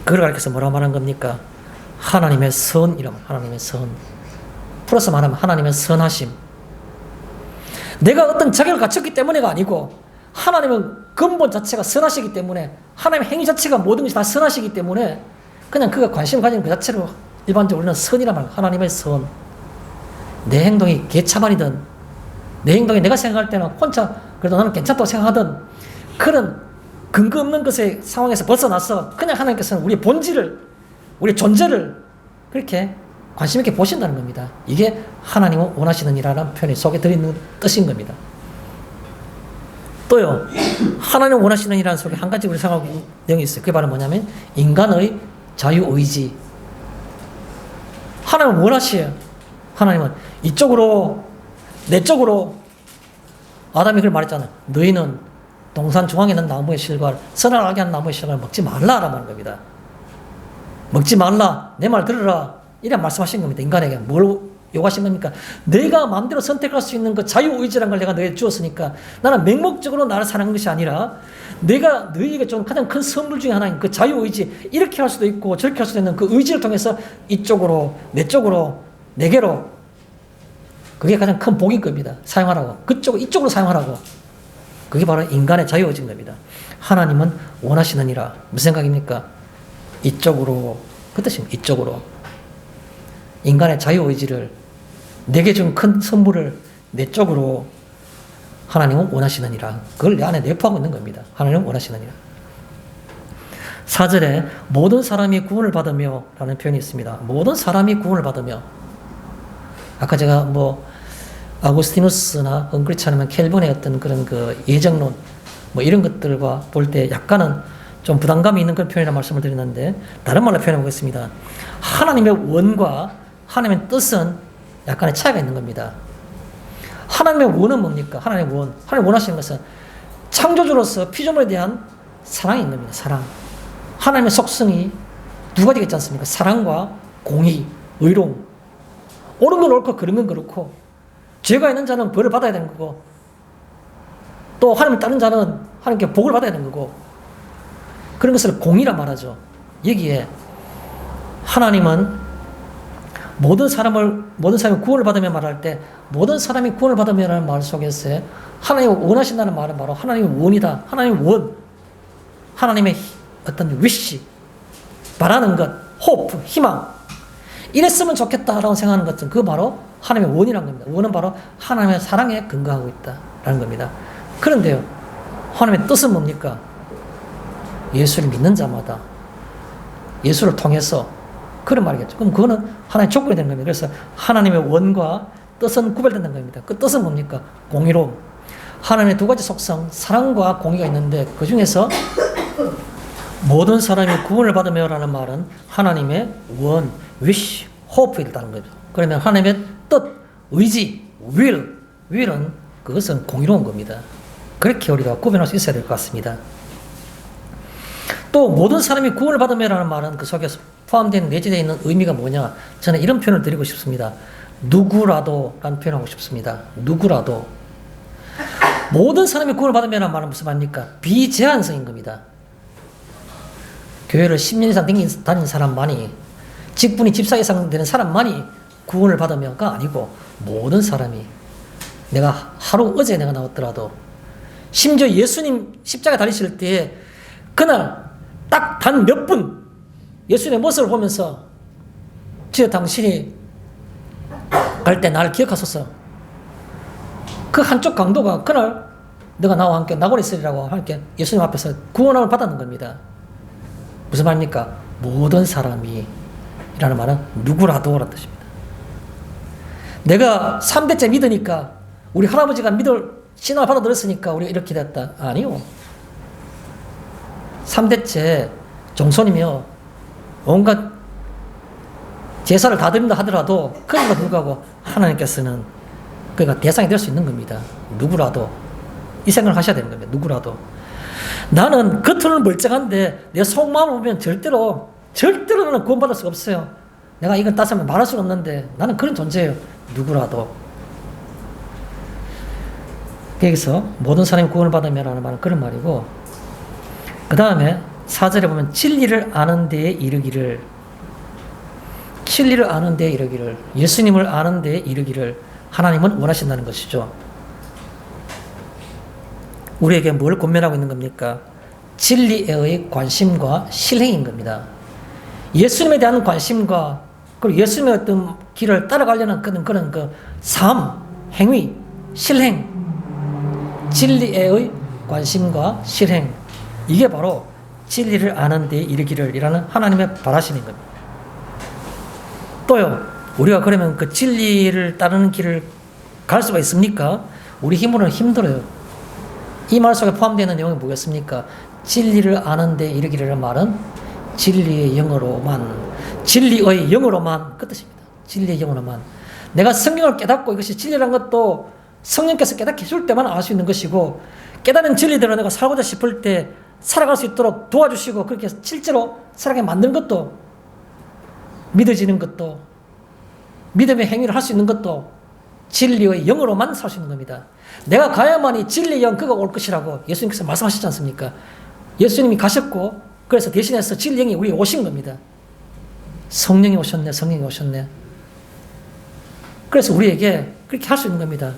그걸 가르쳐서 뭐라고 말하는 겁니까? 하나님의 선이라면 하나님의 선. 플러스 말하면 하나님의 선하심. 내가 어떤 자격을 갖췄기 때문에가 아니고 하나님은 근본 자체가 선하시기 때문에 하나님의 행위 자체가 모든 것이 다 선하시기 때문에 그냥 그가 관심을 가지는 그 자체로 일반적으로 우리는 선이라 말합니다. 하나님의 선. 내 행동이 개차반이든 내 행동이 내가 생각할 때는 혼자 그래도 나는 괜찮다고 생각하든 그런 근거 없는 것의 상황에서 벗어나서 그냥 하나님께서는 우리의 본질을 우리의 존재를 그렇게 관심 있게 보신다는 겁니다. 이게 하나님은 원하시는 일이라는 표현이 속에 들어있는 뜻인 겁니다. 또요, 하나님 원하시는 일이라는 속에 한 가지 우리 생각하고 내용이 있어요. 그게 바로 뭐냐면 인간의 자유의지. 하나님은 원하시에요. 하나님은 이쪽으로 내 쪽으로 아담이 그걸 말했잖아요. 너희는 동산 중앙에 있는 나무의 실과를 선을 알게 하는 나무의 실과를 먹지 말라라고 하는 겁니다. 먹지 말라. 내 말 들으라. 이래 말씀하신 겁니다. 인간에게 뭘 요구하신 겁니까? 내가 마음대로 선택할 수 있는 그 자유의지라는 걸 내가 너에게 주었으니까 나는 맹목적으로 나를 사랑한 것이 아니라 내가 너희에게 좀 가장 큰 선물 중에 하나인 그 자유의지, 이렇게 할 수도 있고 저렇게 할 수도 있는 그 의지를 통해서 이쪽으로 내 쪽으로 내게로, 그게 가장 큰 복인 겁니다. 사용하라고. 그쪽 이쪽으로 사용하라고. 그게 바로 인간의 자유의지인 겁니다. 하나님은 원하시느니라. 무슨 생각입니까? 이쪽으로, 그 뜻입니다. 이쪽으로. 인간의 자유의지를, 내게 준 큰 선물을 내 쪽으로 하나님은 원하시느니라. 그걸 내 안에 내포하고 있는 겁니다. 하나님은 원하시느니라. 4절에 모든 사람이 구원을 받으며 라는 표현이 있습니다. 모든 사람이 구원을 받으며. 아까 제가 아구스티누스나 헝그리치 아니면 켈빈의 어떤 그런 그 예정론 이런 것들과 볼 때 약간은 좀 부담감이 있는 그런 표현이라는 말씀을 드리는데, 다른 말로 표현해 보겠습니다. 하나님의 원과 하나님의 뜻은 약간의 차이가 있는 겁니다. 하나님의 원은 뭡니까? 하나님의 원. 하나님 원하시는 것은 창조주로서 피조물에 대한 사랑인 겁니다. 사랑. 하나님의 속성이 두 가지가 있지 않습니까? 사랑과 공의, 의로움. 옳은 건 옳고 그런 건 그렇고, 죄가 있는 자는 벌을 받아야 되는 거고, 또 하나님을 따른 자는 하나님께 복을 받아야 되는 거고, 그런 것을 공의라 말하죠. 여기에 하나님은 모든 사람이 구원을 받으며 말할 때, 모든 사람이 구원을 받으며라는 말 속에서 하나님이 원하신다는 말은 바로 하나님의 원이다. 하나님의 원. 하나님의 어떤 위시, 바라는 것, 호프, 희망. 이랬으면 좋겠다라고 생각하는 것은 그거 바로 하나님의 원이라는 겁니다. 원은 바로 하나님의 사랑에 근거하고 있다라는 겁니다. 그런데요, 하나님의 뜻은 뭡니까? 예수를 믿는 자마다 예수를 통해서, 그런 말이겠죠. 그럼 그거는 하나의 조건이 되는 겁니다. 그래서 하나님의 원과 뜻은 구별된다는 겁니다. 그 뜻은 뭡니까? 공의로움. 하나님의 두 가지 속성, 사랑과 공의가 있는데 그 중에서 모든 사람이 구원을 받으며라는 말은 하나님의 원, wish, hope에 있다는 거죠. 그러면 하나님의 뜻, 의지, will은 그것은 공의로운 겁니다. 그렇게 우리가 구분할 수 있어야 될 것 같습니다. 또 모든 사람이 구원을 받으며라는 말은 그 속에 포함된 내재되어 있는 의미가 뭐냐? 저는 이런 표현을 드리고 싶습니다. 누구라도 라는 표현하고 싶습니다. 누구라도. 모든 사람이 구원을 받으며라는 말은 무슨 말입니까? 비제한성인 겁니다. 교회를 10년 이상 다닌 사람만이, 직분이 집사 이상 되는 사람만이 구원을 받으며가 아니고 모든 사람이, 내가 어제 내가 나왔더라도, 심지어 예수님 십자가 달리실 때 그날 딱 단 몇 분 예수님의 모습을 보면서 주여 당신이 갈 때 나를 기억하소서. 그 한쪽 강도가 그날 너가 나와 함께 나고리 있으리라고 함께 예수님 앞에서 구원함을 받았는 겁니다. 무슨 말입니까? 모든 사람이 이라는 말은 누구라도 라는 뜻입니다. 내가 3대째 믿으니까, 우리 할아버지가 신앙을 받아들였으니까 우리가 이렇게 됐다. 아니요. 3대째 종손이며 온갖 제사를 다 드린다 하더라도 그럼에도 불구하고 하나님께서는 그가 대상이 될 수 있는 겁니다. 누구라도. 이 생각을 하셔야 되는 겁니다. 누구라도. 나는 겉으로는 멀쩡한데 내 속마음을 보면 절대로 나는 구원받을 수가 없어요. 내가 이건 따스하면 말할 수는 없는데 나는 그런 존재예요. 누구라도. 여기서 모든 사람이 구원을 받으며라는 말은 그런 말이고, 그 다음에 4절에 보면 진리를 아는 데에 이르기를, 진리를 아는 데에 이르기를, 예수님을 아는 데에 이르기를 하나님은 원하신다는 것이죠. 우리에게 뭘 권면하고 있는 겁니까? 진리의 관심과 실행인 겁니다. 예수님에 대한 관심과 그리고 예수님의 어떤 길을 따라가려는 그런 그 삶, 행위, 실행, 진리의 관심과 실행, 이게 바로 진리를 아는 데 이르기를 이라는 하나님의 바라심인 겁니다. 또요, 우리가 그러면 그 진리를 따르는 길을 갈 수가 있습니까? 우리 힘으로는 힘들어요. 이 말 속에 포함되어 있는 내용이 뭐겠습니까? 진리를 아는 데 이르기를 말은 진리의 영으로만, 진리의 영으로만, 그 뜻입니다. 진리의 영으로만. 내가 성경을 깨닫고 이것이 진리라는 것도 성령께서 깨닫게 해줄 때만 알 수 있는 것이고, 깨달은 진리대로 내가 살고자 싶을 때 살아갈 수 있도록 도와주시고 그렇게 실제로 살아가게 만드는 것도, 믿어지는 것도, 믿음의 행위를 할 수 있는 것도 진리의 영으로만 살 수 있는 겁니다. 내가 가야만이 진리의 영 그가 올 것이라고 예수님께서 말씀하셨지 않습니까? 예수님이 가셨고 그래서 대신해서 진리의 영이 우리에 오신 겁니다. 성령이 오셨네, 성령이 오셨네. 그래서 우리에게 그렇게 할 수 있는 겁니다.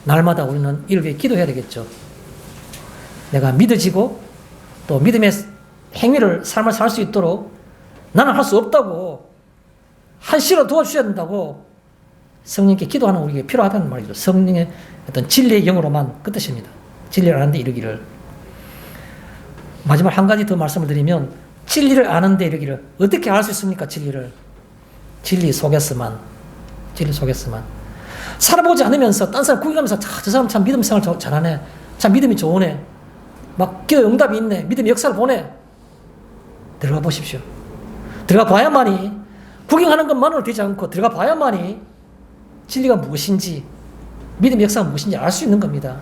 날마다 우리는 이렇게 기도해야 되겠죠. 내가 믿어지고 또 믿음의 행위를, 삶을 살 수 있도록 나는 할 수 없다고, 한시로 도와주셔야 된다고 성령께 기도하는 우리에게 필요하다는 말이죠. 성령의 어떤 진리의 영으로만, 그 뜻입니다. 진리를 아는 데 이르기를. 마지막 한 가지 더 말씀을 드리면, 진리를 아는 데 이르기를 어떻게 알 수 있습니까? 진리 속에서만. 진리 속에서만. 살아보지 않으면서 딴 사람 구경하면서 저 사람 참 믿음 생활 잘하네, 참 믿음이 좋으네, 막 기도 응답이 있네, 믿음의 역사를 보네. 들어가 보십시오. 들어가 봐야만이, 구경하는 것만으로 되지 않고 들어가 봐야만이 진리가 무엇인지, 믿음의 역사가 무엇인지 알 수 있는 겁니다.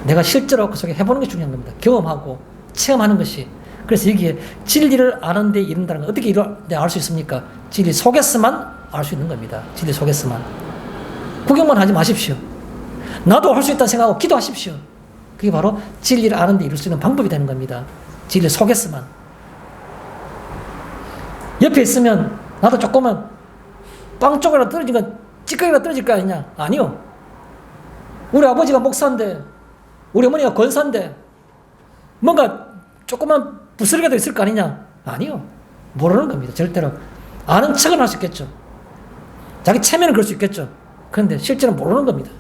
내가 실제로 그 속에 해보는 게 중요한 겁니다. 경험하고 체험하는 것이. 그래서 여기에 진리를 아는 데 이른다는 건 어떻게 알 수 있습니까? 진리 속에서만 알 수 있는 겁니다. 진리 속에서만. 구경만 하지 마십시오. 나도 할 수 있다는 생각하고 기도하십시오. 그게 바로 진리를 아는 데 이룰 수 있는 방법이 되는 겁니다. 진리 속에서만. 옆에 있으면 나도 조금은 빵 쪽이라도 떨어지니까 찌꺼기가 떨어질 거 아니냐? 아니요. 우리 아버지가 목사인데, 우리 어머니가 권사인데 뭔가 조그만 부스러기도 있을 거 아니냐? 아니요. 모르는 겁니다. 절대로. 아는 척은 할 수 있겠죠. 자기 체면은 그럴 수 있겠죠. 그런데 실제로 모르는 겁니다.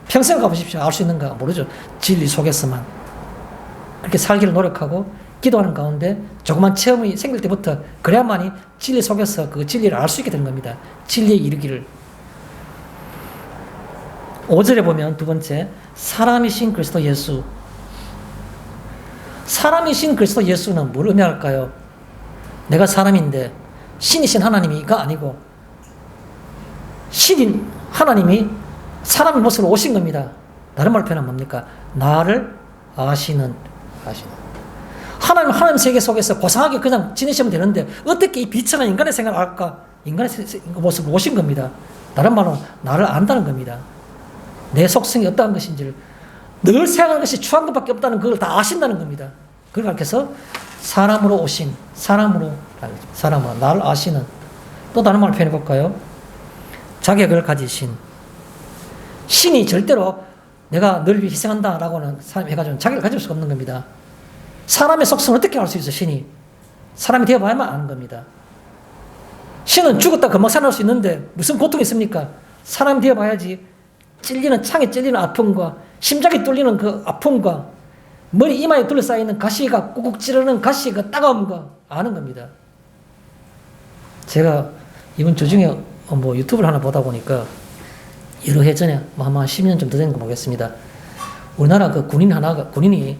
평생 가보십시오. 알 수 있는가? 모르죠. 진리 속에서만. 그렇게 살기를 노력하고 기도하는 가운데 조그만 체험이 생길 때부터 그래야만이 진리 속에서 그 진리를 알 수 있게 되는 겁니다. 진리에 이르기를. 5절에 보면 두 번째, 사람이신 그리스도 예수. 사람이신 그리스도 예수는 뭘 의미할까요? 내가 사람인데 신이신 하나님이가 아니고 신인 하나님이 사람의 모습으로 오신 겁니다. 다른 말로 표현하면 뭡니까? 나를 아시는. 하나님 세계 속에서 고상하게 그냥 지내시면 되는데 어떻게 이 비천한 인간의 생각을 알까? 인간의 모습을 보신 겁니다. 다른 말로 나를 안다는 겁니다. 내 속성이 어떠한 것인지를 늘 생각하는 것이 추한 것밖에 없다는 그걸 다 아신다는 겁니다. 그걸 가르쳐서 사람으로 오신, 사람으로 나를 아시는, 또 다른 말을 표현해 볼까요? 자격을 가지신 신이 절대로 내가 널 위해 희생한다라고는 사람이 해가지고 자격을 가질 수가 없는 겁니다. 사람의 속성을 어떻게 알 수 있어? 신이 사람이 되어봐야만 아는 겁니다. 신은 죽었다 금방 살아날 수 있는데 무슨 고통이 있습니까? 사람이 되어봐야지. 찔리는 창에 찔리는 아픔과 심장이 뚫리는 그 아픔과 머리 이마에 둘러싸이는 가시가 꾹꾹 찌르는 가시 그 따가움과 아는 겁니다. 제가 이번 주중에 뭐 유튜브를 하나 보다 보니까 여러 해 전에 아마 10년 좀 더 된 거 보겠습니다. 우리나라 그 군인이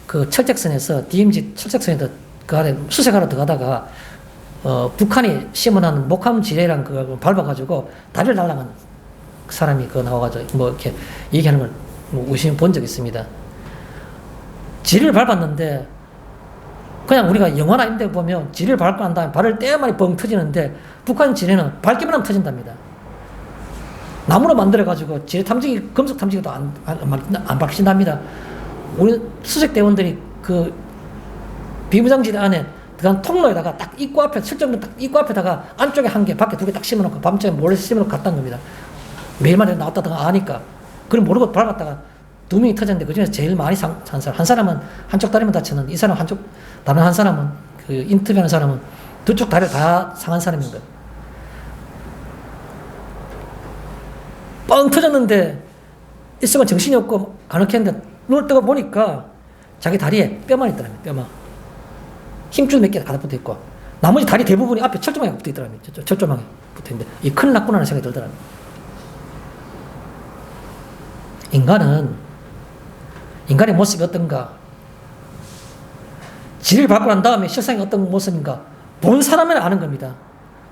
그 철책선에서 DMZ 철책선에 그 안에 수색하러 들어가다가 북한이 심어놓은 목함 지뢰랑 그걸 밟아가지고 다리를 날라간 사람이 그 나와가지고 뭐 이렇게 얘기하는 걸 우시면 본 적 있습니다. 지뢰를 밟았는데 그냥 우리가 영화나 이런 데 보면 지뢰를 밟고 난 다음에 발을 떼야만이 뻥 터지는데 북한 지뢰는 밟기만 하면 터진답니다. 나무로 만들어가지고 지뢰 탐지기, 금속 탐지기도 안 밟힌답니다. 우리 수색대원들이 그 비무장지대 안에 들어간 통로에다가 딱 입구 앞에, 설정된 딱 입구 앞에다가 안쪽에 한 개, 밖에 두 개 딱 심어놓고 밤중에 몰래 심어놓고 갔다는 겁니다. 매일마다 나왔다가 아니까. 그럼 모르고 밟았다가 2명이 터졌는데 그 중에서 제일 많이 한 사람. 한 사람은 한쪽 다리만 다쳤는데 이 사람 한쪽, 다른 한 사람은 그 인터뷰하는 사람은 두 쪽 다리를 다 상한 사람인 거예요. 뻥 터졌는데 있으면 정신이 없고 가능했는데 눈을 뜨고 보니까 자기 다리에 뼈만 있더라고요. 뼈만. 힘줄 몇 개 가다 붙어 있고 나머지 다리 대부분이 앞에 철조망에 붙어 있더라고요. 철조망에 붙어 있는데 이 큰일 났구나 하는 생각이 들더라고요. 인간의 모습이 어떤가? 지뢰를 밟고 난 다음에 실상이 어떤 모습인가? 본 사람은 아는 겁니다.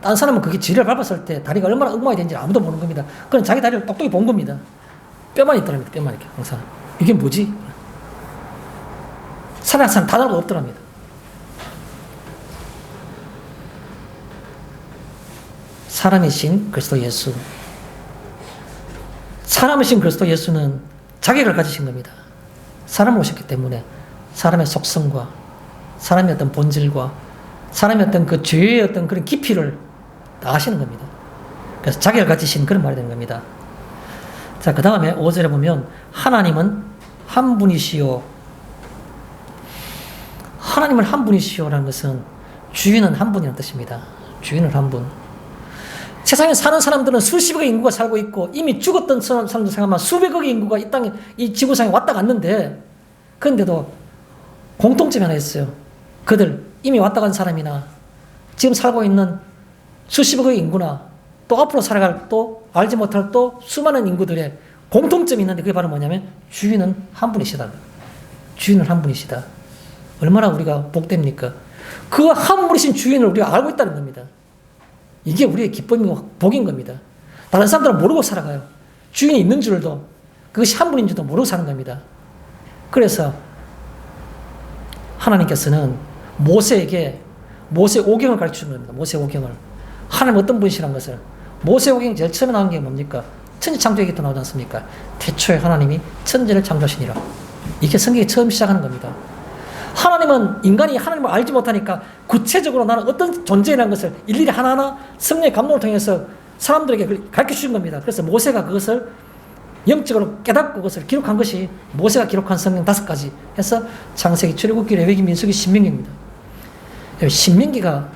딴 사람은 그게 지뢰를 밟았을 때 다리가 얼마나 엉망이 되는지 아무도 모르는 겁니다. 그건 자기 다리를 똑똑히 본 겁니다. 뼈만 있더랍니다. 뼈만 이렇게 항상. 이게 뭐지? 살아난 사람 다 다르고 없더랍니다. 사람이신 그리스도 예수. 사람이신 그리스도 예수는 자격을 가지신 겁니다. 사람을 오셨기 때문에 사람의 속성과 사람의 어떤 본질과 사람의 어떤 그 죄의 어떤 그런 깊이를 다 아시는 겁니다. 그래서 자격을 가지신 그런 말이 되는 겁니다. 자, 그 다음에 5절에 보면 하나님은 한 분이시요. 하나님은 한 분이시요라는 것은 주인은 한 분이라는 뜻입니다. 주인은 한 분. 세상에 사는 사람들은 수십억의 인구가 살고 있고 이미 죽었던 사람들 생각하면 수백억의 인구가 이 땅에, 이 지구상에 왔다 갔는데 그런데도 공통점이 하나 있어요. 그들 이미 왔다 간 사람이나 지금 살고 있는 수십억의 인구나 또 앞으로 살아갈 또 알지 못할 또 수많은 인구들의 공통점이 있는데 그게 바로 뭐냐면 주인은 한 분이시다. 주인은 한 분이시다. 얼마나 우리가 복됩니까? 그 한 분이신 주인을 우리가 알고 있다는 겁니다. 이게 우리의 기쁨이고 복인 겁니다. 다른 사람들은 모르고 살아가요. 주인이 있는 줄도 그것이 한 분인 줄도 모르고 사는 겁니다. 그래서 하나님께서는 모세에게 모세 오경을 가르쳐 준 겁니다. 모세 오경을. 하나님 어떤 분이시라는 것을. 모세 오경이 제일 처음에 나온 게 뭡니까? 천지 창조 얘기도 나오지 않습니까? 태초에 하나님이 천지를 창조하시니라. 이게 성경이 처음 시작하는 겁니다. 하나님은 인간이 하나님을 알지 못하니까 구체적으로 나는 어떤 존재라는 것을 일일이 하나하나 성령의 감동을 통해서 사람들에게 가르쳐 주신 겁니다. 그래서 모세가 그것을 영적으로 깨닫고 그것을 기록한 것이 모세가 기록한 성경 5가지 해서 창세기, 출애굽기, 레위기, 민수기, 신명기입니다. 신명기가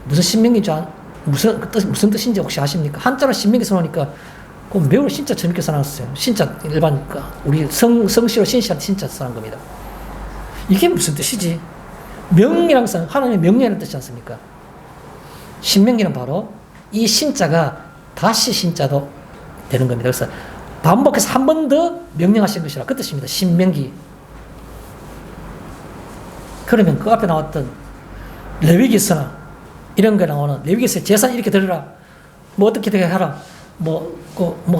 무슨 신명기인지 무슨 뜻인지 혹시 아십니까? 한자로 신명기 써놓으니까 그 매우 진짜 재밌게 써놨어요. 진짜 일반 우리 성씨로 신씨한테 진짜 써놓은 겁니다. 이게 무슨 뜻이지? 명이라는 것은 하나님의 명령이라는 뜻이지 않습니까? 신명기는 바로 이 신자가 다시 신자도 되는 겁니다. 그래서 반복해서 한 번 더 명령하신 것이라 그 뜻입니다. 신명기. 그러면 그 앞에 나왔던 레위기서나 이런 거 나오는 레위기서의 제사 이렇게 드려라. 뭐 어떻게 되게 하라. 뭐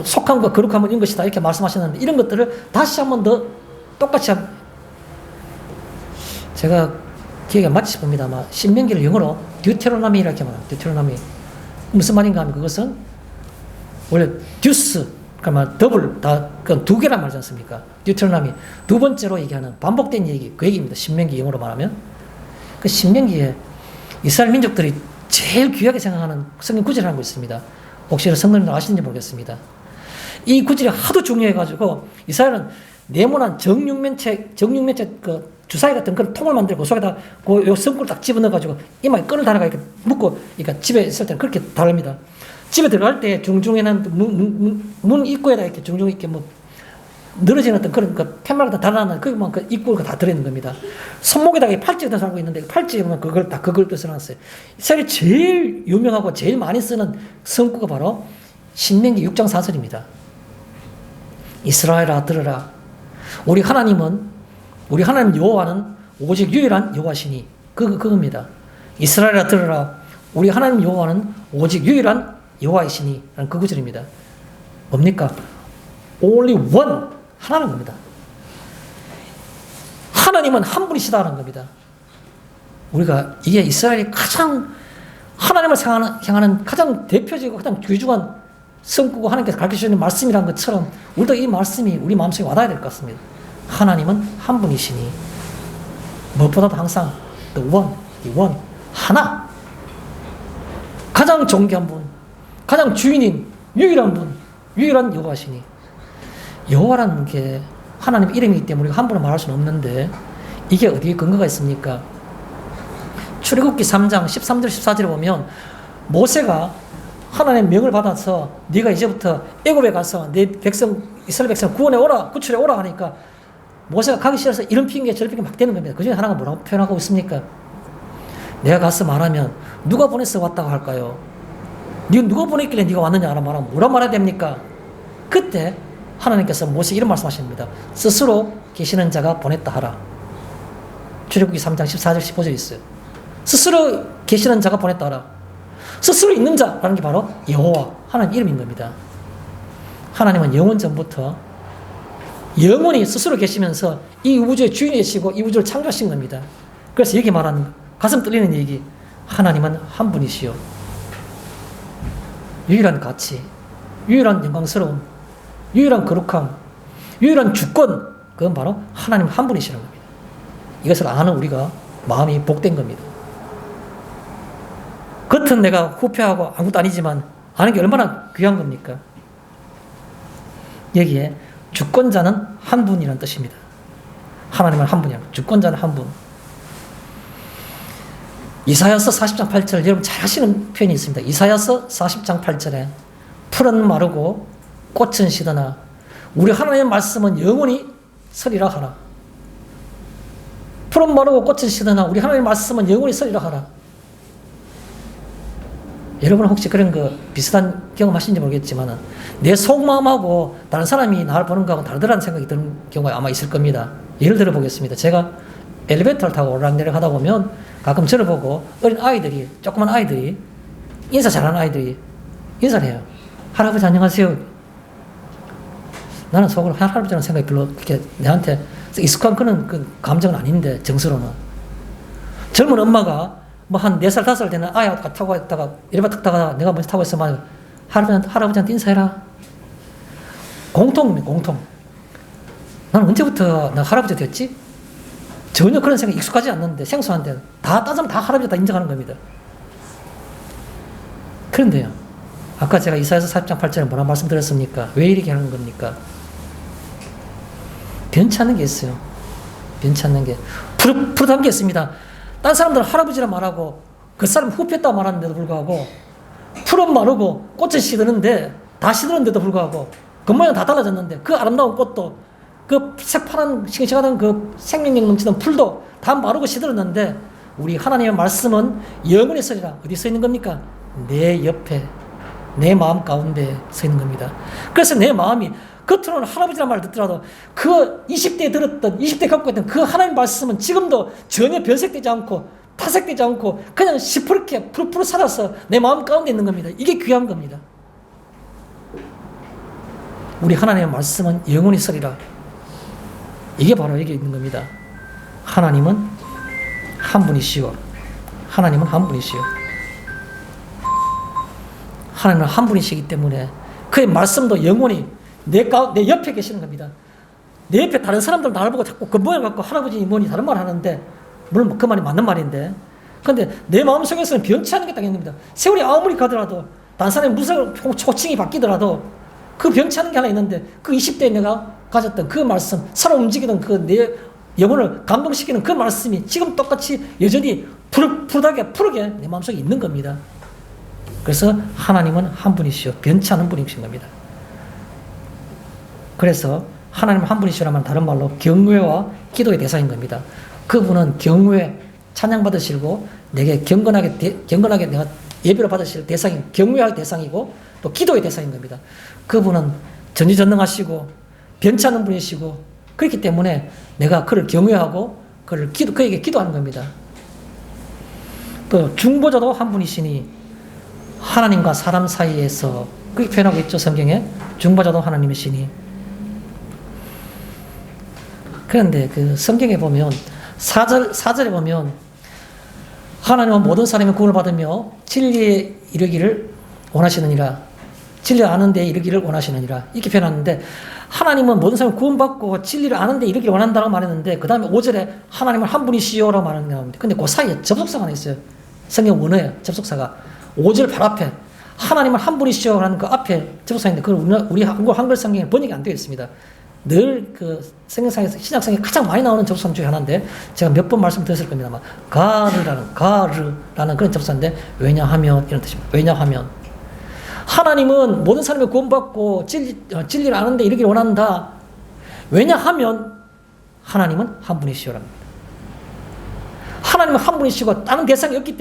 속함과 거룩함은 이런 것이다. 이렇게 말씀하셨는데 이런 것들을 다시 한 번 더 똑같이 제가 기억이 안 맞지 싶습니다. 아마 신명기를 영어로 듀테로노미라고 이렇게 말합니다. 듀테로노미. 무슨 말인가 하면 그것은 원래 듀스, 그러면 더블, 두 개란 말이지 않습니까? 듀테로노미. 두 번째로 얘기하는 반복된 얘기, 그 얘기입니다. 신명기 영어로 말하면. 그 신명기에 이스라엘 민족들이 제일 귀하게 생각하는 성경 구절을 하는 거 있습니다. 혹시 성도님들 아시는지 모르겠습니다. 이 구절이 하도 중요해가지고 이스라엘은 네모난 정육면체 그 주사위 같은 그런 통을 만들고 그 속에다 요 성구를 딱 집어넣어가지고 이마에 끈을 달아가 이렇게 묶고, 그러니까 집에 있을 때는 그렇게 다릅니다. 집에 들어갈 때 중중에는 문 입구에다 이렇게 중중 이렇게 뭐 늘어지는 어떤 그런 그 팻말 같은 달아놓는 거기만 그 입구가 다 들어있는 겁니다. 손목에다가 팔찌가 달고 있는데 팔찌에 보면 그걸 또 써놨어요. 이스라엘이 제일 유명하고 제일 많이 쓰는 성구가 바로 신명기 6장 4절입니다. 이스라엘아 들으라. 우리 하나님 여호와는 오직 유일한 여호와시니 그겁니다. 이스라엘아 들으라. 우리 하나님 여호와는 오직 유일한 여호와이시니 라는 그 구절입니다. 뭡니까? Only one. 하나는 겁니다. 하나님은 한 분이시다는 겁니다. 우리가 이게 이스라엘이 가장 하나님을 향하는 가장 대표적이고 가장 귀중한 성구고 하나님께서 가르쳐주시는 말씀이라는 것처럼 우리도 이 말씀이 우리 마음속에 와닿아야 될 것 같습니다. 하나님은 한 분이시니 무엇보다도 항상 the one, 하나. 가장 존귀한 분, 가장 주인인 유일한 분, 유일한 여호와시니. 여호와라는 게 하나님의 이름이기 때문에 우리가 함부로 말할 수는 없는데 이게 어디에 근거가 있습니까? 출애굽기 3장 13절 14절에 보면 모세가 하나님의 명을 받아서 네가 이제부터 애굽에 가서 내 백성 이스라엘 백성 구원해 오라, 구출해 오라 하니까 모세가 가기 싫어서 이런 핑계 저런 핑계 막 대는 겁니다. 그 중에 하나가 뭐라고 표현하고 있습니까? 내가 가서 말하면 누가 보내서 왔다고 할까요? 네가 누가 보냈길래 네가 왔느냐 말하면 뭐라 말해야 됩니까? 그때 하나님께서 모세에게 이런 말씀하십니다. 스스로 계시는 자가 보냈다 하라. 출애굽기 3장 14절 15절 있어요. 스스로 계시는 자가 보냈다 하라. 스스로 있는 자라는 게 바로 여호와, 하나님 이름인 겁니다. 하나님은 영원 전부터 영원히 스스로 계시면서 이 우주의 주인이시고 이 우주를 창조하신 겁니다. 그래서 여기 말하는 가슴 떨리는 얘기, 하나님은 한 분이시요 유일한 가치, 유일한 영광스러움, 유일한 거룩함, 유일한 주권, 그건 바로 하나님 한 분이시라는 겁니다. 이것을 아는 우리가 마음이 복된 겁니다. 겉은 내가 후패하고 아무것도 아니지만 아는 게 얼마나 귀한 겁니까? 여기에 주권자는 한 분이라는 뜻입니다. 하나님은 한 분이야. 주권자는 한 분. 이사야서 40장 8절 여러분 잘 아시는 표현이 있습니다. 이사야서 40장 8절에 풀은 마르고 꽃은 시드나 우리 하나님의 말씀은 영원히 서리라 하라. 풀은 마르고 꽃은 시드나 우리 하나님의 말씀은 영원히 서리라 하라. 여러분 혹시 그런 거 비슷한 경험하신지 모르겠지만 내 속마음하고 다른 사람이 나를 보는 거하고 다르다는 생각이 드는 경우가 아마 있을 겁니다. 예를 들어 보겠습니다. 제가 엘리베이터를 타고 오르락내리락 하다 보면 가끔 저를 보고 어린 아이들이, 조그만 아이들이, 인사 잘하는 아이들이 인사를 해요. 할아버지 안녕하세요. 나는 속으로 할아버지라는 생각이 별로 그렇게 내한테 익숙한 그런 그 감정은 아닌데, 정서로는. 젊은 엄마가 뭐 한 4살, 5살 되는 아이하고 타고 있다가 엘리베이터 타다가 내가 먼저 타고 있으면 할아버지한테 인사해라. 공통입니다, 공통. 나는 언제부터 나 할아버지 됐지? 전혀 그런 생각이 익숙하지 않는데, 생소한데, 다 따지면 다 할아버지 다 인정하는 겁니다. 그런데요, 아까 제가 이사야서 40장 8절에 뭐라 말씀드렸습니까? 왜 이렇게 하는 겁니까? 변치 않는 게 있어요. 변치 않는 게. 푸릇한 게 있습니다. 딴 사람들은 할아버지라 말하고, 그 사람 후패다 말하는데도 불구하고, 풀은 마르고, 꽃은 시드는데, 다 시드는데도 불구하고, 겉모양 다 달라졌는데, 그 아름다운 꽃도, 그 새파란 싱싱하던 그 생명력 넘치는 풀도 다 마르고 시들었는데 우리 하나님의 말씀은 영원히 서리라. 어디 서 있는 겁니까? 내 옆에, 내 마음 가운데 서 있는 겁니다. 그래서 내 마음이 겉으로는 할아버지란 말을 듣더라도 그 20대에 들었던, 20대에 갖고 있던 그 하나님의 말씀은 지금도 전혀 변색되지 않고 타색되지 않고 그냥 시퍼렇게 푸르푸르 살아서 내 마음 가운데 있는 겁니다. 이게 귀한 겁니다. 우리 하나님의 말씀은 영원히 서리라. 이게 바로 여기 있는 겁니다. 하나님은 한 분이시요. 하나님은 한 분이시요. 하나님은 한 분이시기 때문에 그의 말씀도 영원히 내 옆에 계시는 겁니다. 내 옆에 다른 사람들 나를 보고 자꾸 그 모양 갖고 할아버지 이모니 다른 말 하는데 물론 그 말이 맞는 말인데 근데 내 마음속에서는 변치 않은 게 딱 있는 겁니다. 세월이 아무리 가더라도 다른 사람의 무슨 호칭이 바뀌더라도 그 변치 않은 게 하나 있는데 그 20대에 내가 가졌던 그 말씀 살아 움직이던 그 내 영혼을 감동시키는 그 말씀이 지금 똑같이 여전히 푸르게 내 마음속에 있는 겁니다. 그래서 하나님은 한 분이시요 변치 않은 분이신 겁니다. 그래서 하나님 한 분이시라면 다른 말로 경외와 기도의 대상인 겁니다. 그분은 경외 찬양받으시고 내게 경건하게 내가 예배를 받으실 대상이 경외할 대상이고 또 기도의 대상인 겁니다. 그분은 전지전능하시고 변치 않는 분이시고 그렇기 때문에 내가 그를 경외하고 그에게 기도하는 겁니다. 또 중보자도 한 분이시니 하나님과 사람 사이에서 그렇게 표현하고 있죠. 성경에 중보자도 하나님이시니. 그런데 그 성경에 보면 4절에 보면 하나님은 모든 사람이 구원을 받으며 진리에 이르기를 원하시느니라. 진리를 아는 데 이르기를 원하시느니라. 이렇게 표현하는데 하나님은 모든 사람이 구원받고 진리를 아는 데 이르기를 원한다고 말했는데 그 다음에 5절에 하나님은 한 분이시요라고 말하는 게 나옵니다. 근데 그 사이에 접속사가 하나 있어요. 성경 원어에 접속사가 5절 바로 앞에 하나님은 한 분이시요라는 그 앞에 접속사인데 그걸 우리 한글 성경에 번역이 안 되어 있습니다. 늘 그 성경상에서 신약성에 가장 많이 나오는 접속사 중에 하나인데 제가 몇 번 말씀드렸을 겁니다만 가르라는 그런 접속사인데 왜냐하면 이런 뜻입니다. 왜냐하면 하나님은 모든 사람이 구원받고 진리를 아는데 이르기를 원한다. 왜냐하면 하나님은 한 분이시오랍니다. 하나님은 한 분이시고 다른 대상이 없기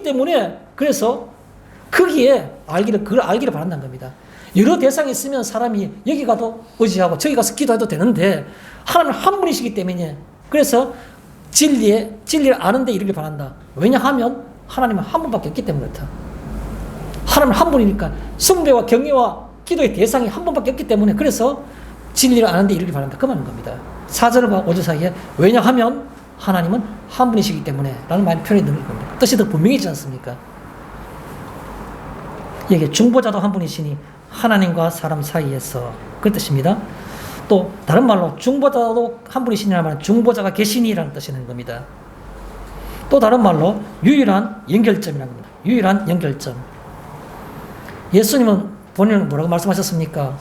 때문에 그래서 거기에 그걸 알기를 바란다는 겁니다. 여러 대상이 있으면 사람이 여기 가도 의지하고 저기 가서 기도해도 되는데 하나님은 한 분이시기 때문에 그래서 진리를 아는데 이르기를 바란다. 왜냐하면 하나님은 한 분밖에 없기 때문에 그렇다. 하나님은 한 분이니까 숭배와 경외와 기도의 대상이 한 분밖에 없기 때문에 그래서 진리를 아는데 이르기를 바란다. 그 말인 겁니다. 4절과 5절 사이에 왜냐하면 하나님은 한 분이시기 때문에 라는 말이 표현이 되는 겁니다. 뜻이 더 분명해지지 않습니까? 여기 중보자도 한 분이시니 하나님과 사람 사이에서 그 뜻입니다. 또 다른 말로 중보자도 한 분이시니라는 말은 중보자가 계시니라는 뜻이 있는 겁니다. 또 다른 말로 유일한 연결점이라는 겁니다. 유일한 연결점. 예수님은 본인은 뭐라고 말씀하셨습니까?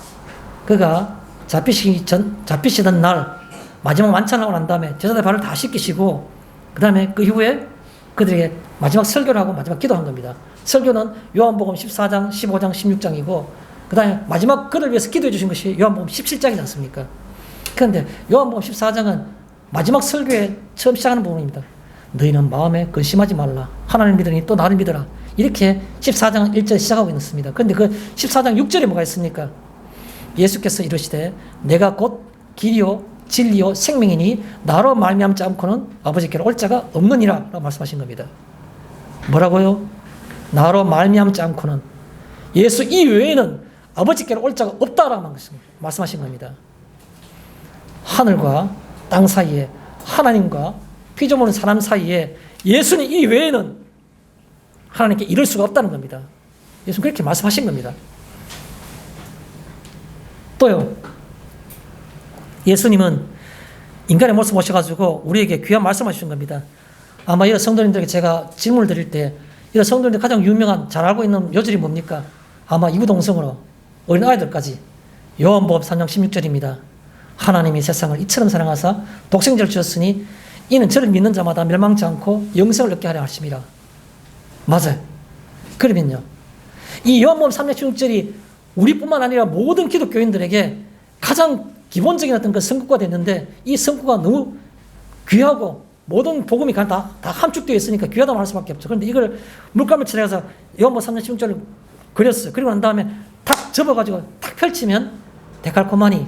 그가 잡히시던 날 마지막 만찬하고 난 다음에 제자들 발을 다 씻기시고 그 다음에 그 이후에 그들에게 마지막 설교를 하고 마지막 기도한 겁니다. 설교는 요한복음 14장, 15장, 16장이고 그 다음에 마지막 그를 위해서 기도해 주신 것이 요한복음 17장이지 않습니까? 그런데 요한복음 14장은 마지막 설교에 처음 시작하는 부분입니다. 너희는 마음에 근심하지 말라. 하나님을 믿으니 또 나를 믿어라. 이렇게 14장 1절에 시작하고 있습니다. 그런데 그 14장 6절에 뭐가 있습니까? 예수께서 이르시되 내가 곧 길이요 진리요 생명이니 나로 말미암지 않고는 아버지께로 올 자가 없느니라 라고 말씀하신 겁니다. 뭐라고요? 나로 말미암지 않고는 예수 이외에는 아버지께로 올 자가 없다라고 말씀하신 겁니다. 하늘과 땅 사이에 하나님과 피조물 사람 사이에 예수님 이외에는 하나님께 이룰 수가 없다는 겁니다. 예수님 그렇게 말씀하신 겁니다. 또요. 예수님은 인간의 모습 오셔가지고 우리에게 귀한 말씀을 주신 겁니다. 아마 이런 성도님들에게 제가 질문을 드릴 때 이런 성도님들 가장 유명한 잘 알고 있는 요절이 뭡니까? 아마 이구동성으로 어린 아이들까지 요한복음 3장 16절입니다. 하나님이 세상을 이처럼 사랑하사 독생자를 주셨으니 이는 저를 믿는 자마다 멸망치 않고 영생을 얻게 하려 하심이라. 맞아요. 그러면요. 이 요한복음 3장 16절이 우리뿐만 아니라 모든 기독교인들에게 가장 기본적인 어떤 그 성구가 됐는데 이 성구가 너무 귀하고 모든 복음이 다 함축되어 있으니까 귀하다고 할 수밖에 없죠. 그런데 이걸 물감을 칠해서 요한복음 3장 16절을 그렸어요. 그리고 난 다음에 탁 접어가지고 탁 펼치면 데칼코마니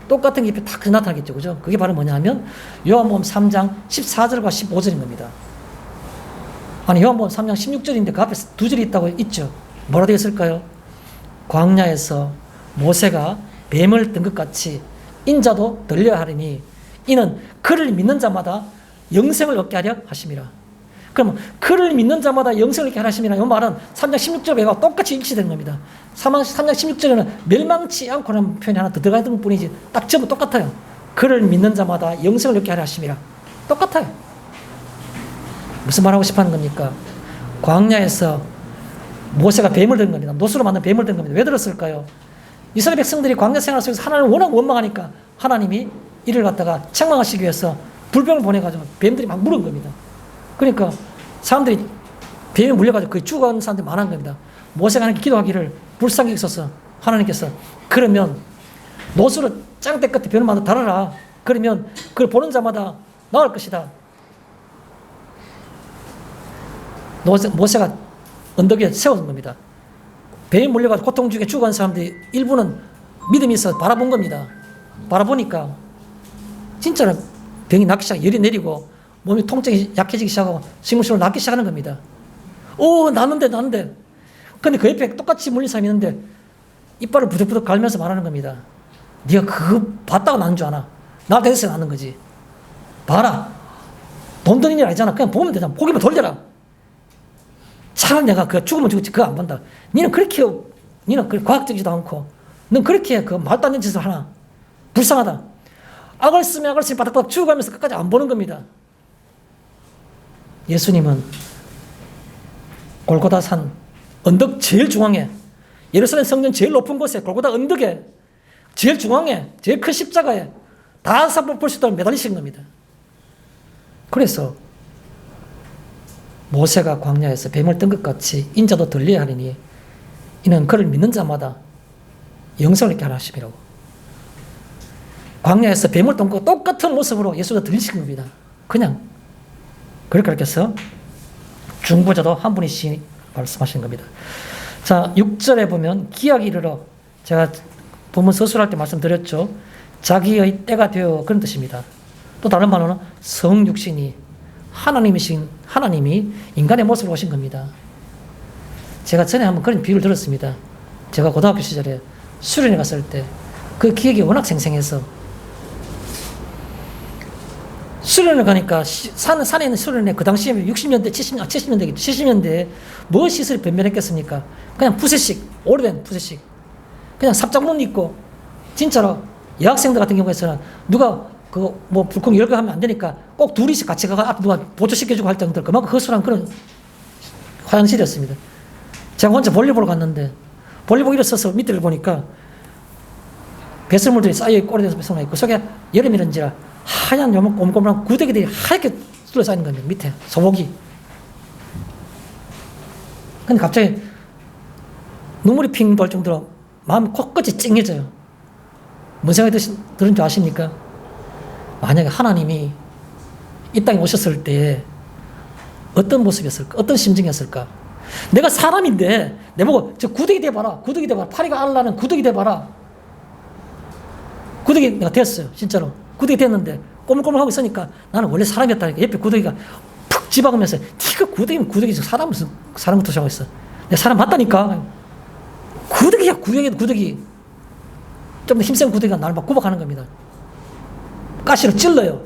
똑같은 게 탁 나타나겠죠. 그죠? 그게 바로 뭐냐면 요한복음 3장 14절과 15절인 겁니다. 아니 요한복음 3장 16절인데 그 앞에 두 절이 있다고 있죠. 뭐라 되어 있을까요? 광야에서 모세가 뱀을 든 것 같이 인자도 들려야 하리니 이는 그를 믿는 자마다 영생을 얻게 하려 하심이라. 그러면 그를 믿는 자마다 영생을 얻게 하려 하심이라. 이 말은 3장 16절과 똑같이 일치되는 겁니다. 3장 16절에는 멸망치 않고라는 표현이 하나 더 들어가 있는 뿐이지 딱 전부 똑같아요. 그를 믿는 자마다 영생을 얻게 하려 하심이라. 똑같아요. 무슨 말하고 싶어하는 겁니까? 광야에서 모세가 뱀을 든 겁니다. 노수로 만든 뱀을 든 겁니다. 왜 들었을까요? 이스라엘 백성들이 광야 생활 속에서 하나님을 워낙 원망하니까 하나님이 이를 갖다가 책망하시기 위해서 불병을 보내가지고 뱀들이 막 물은 겁니다. 그러니까 사람들이 뱀에 물려가지고 거의 죽어가는 사람들이 많은 겁니다. 모세가 하나님께 기도하기를 불쌍히 있어서 하나님께서 그러면 노수로 짱대 끝에 뱀을 만들어 달아라. 그러면 그걸 보는 자마다 나을 것이다. 모세가 언덕 위에 세워둔 겁니다. 뱀에 물려가지고 고통 중에 죽어가는 사람들이 일부는 믿음이 있어 바라본 겁니다. 바라보니까 진짜로 병이 낫기 시작, 열이 내리고 몸이 통증이 약해지기 시작하고 식물성을 낫기 시작하는 겁니다. 나는데. 근데 그 옆에 똑같이 물린 사람이 있는데 이빨을 부득부득 갈면서 말하는 겁니다. 네가 그거 봤다고 나는 줄 아나? 나 대해서 나는 거지. 봐라. 돈 드는 일 아니잖아. 그냥 보면 되잖아. 고기만 돌려라. 차라리 내가 그 죽으면 죽었지 그거 안 본다. 니는 그렇게 과학적이지도 않고 넌 그렇게 그 말도 안 되는 짓을 하나. 불쌍하다. 악을 쓰면 바닥바닥 죽어가면서 끝까지 안 보는 겁니다. 예수님은 골고다 산 언덕 제일 중앙에 예루살렘 성전 제일 높은 곳에 골고다 언덕에 제일 중앙에 제일 큰 십자가에 다 볼 수 있도록 매달리신 겁니다. 그래서 모세가 광야에서 뱀을 뜬 것 같이 인자도 들려야 하리니 이는 그를 믿는 자마다 영생을 얻게 하라 하심이라고. 광야에서 뱀을 뜬 것 똑같은 모습으로 예수도 들리신 겁니다. 그냥 그렇게 해서 중보자도 한 분이시 말씀하신 겁니다. 자, 6절에 보면 기약이 이르러, 제가 본문 서술할 때 말씀드렸죠. 자기의 때가 되어 그런 뜻입니다. 또 다른 말로는 성육신이 하나님이 인간의 모습으로 오신 겁니다. 제가 전에 한번 그런 비유를 들었습니다. 제가 고등학교 시절에 수련회 갔을 때 그 기억이 워낙 생생해서 수련을 가니까 산에 있는 수련회 그 당시에 60년대, 70년대에 뭐 시설이 변변했겠습니까? 그냥 푸세식, 오래된 푸세식. 그냥 삽장문 있고 진짜로 여학생들 같은 경우에서는 누가 불콩 열거 하면 안 되니까 꼭 둘이씩 같이 가가 앞에 누가 보조시켜주고 할 정도로 그만큼 허술한 그런 화장실이었습니다. 제가 혼자 볼일보러 갔는데 볼일보기 일어서서 밑에를 보니까 배설물들이 쌓여있고 오래된 배설물이 있고 속에 여름이런지라 하얀 요만한 구데기들이 하얗게 둘러싸여 있는 겁니다. 밑에 소복이. 근데 갑자기 눈물이 핑 돌 정도로 마음이 코끝이 찡해져요. 뭔 생각이 드는 줄 아십니까? 만약에 하나님이 이 땅에 오셨을 때 어떤 모습이었을까? 어떤 심정이었을까? 내가 사람인데 내보고 저 구더기 대봐라. 파리가 알라는 구더기 대봐라. 구더기 내가 됐어요. 진짜로. 구더기 됐는데 꼬물꼬물하고 있으니까 나는 원래 사람이었다니까. 옆에 구더기가 푹 집어가면서 네가 구더기면 구더기지 사람 무슨 사람부터 하고 있어. 내가 사람 맞다니까. 구더기. 좀 더 힘센 구더기가 나를 막 굽어가는 겁니다. 가시로 찔러요.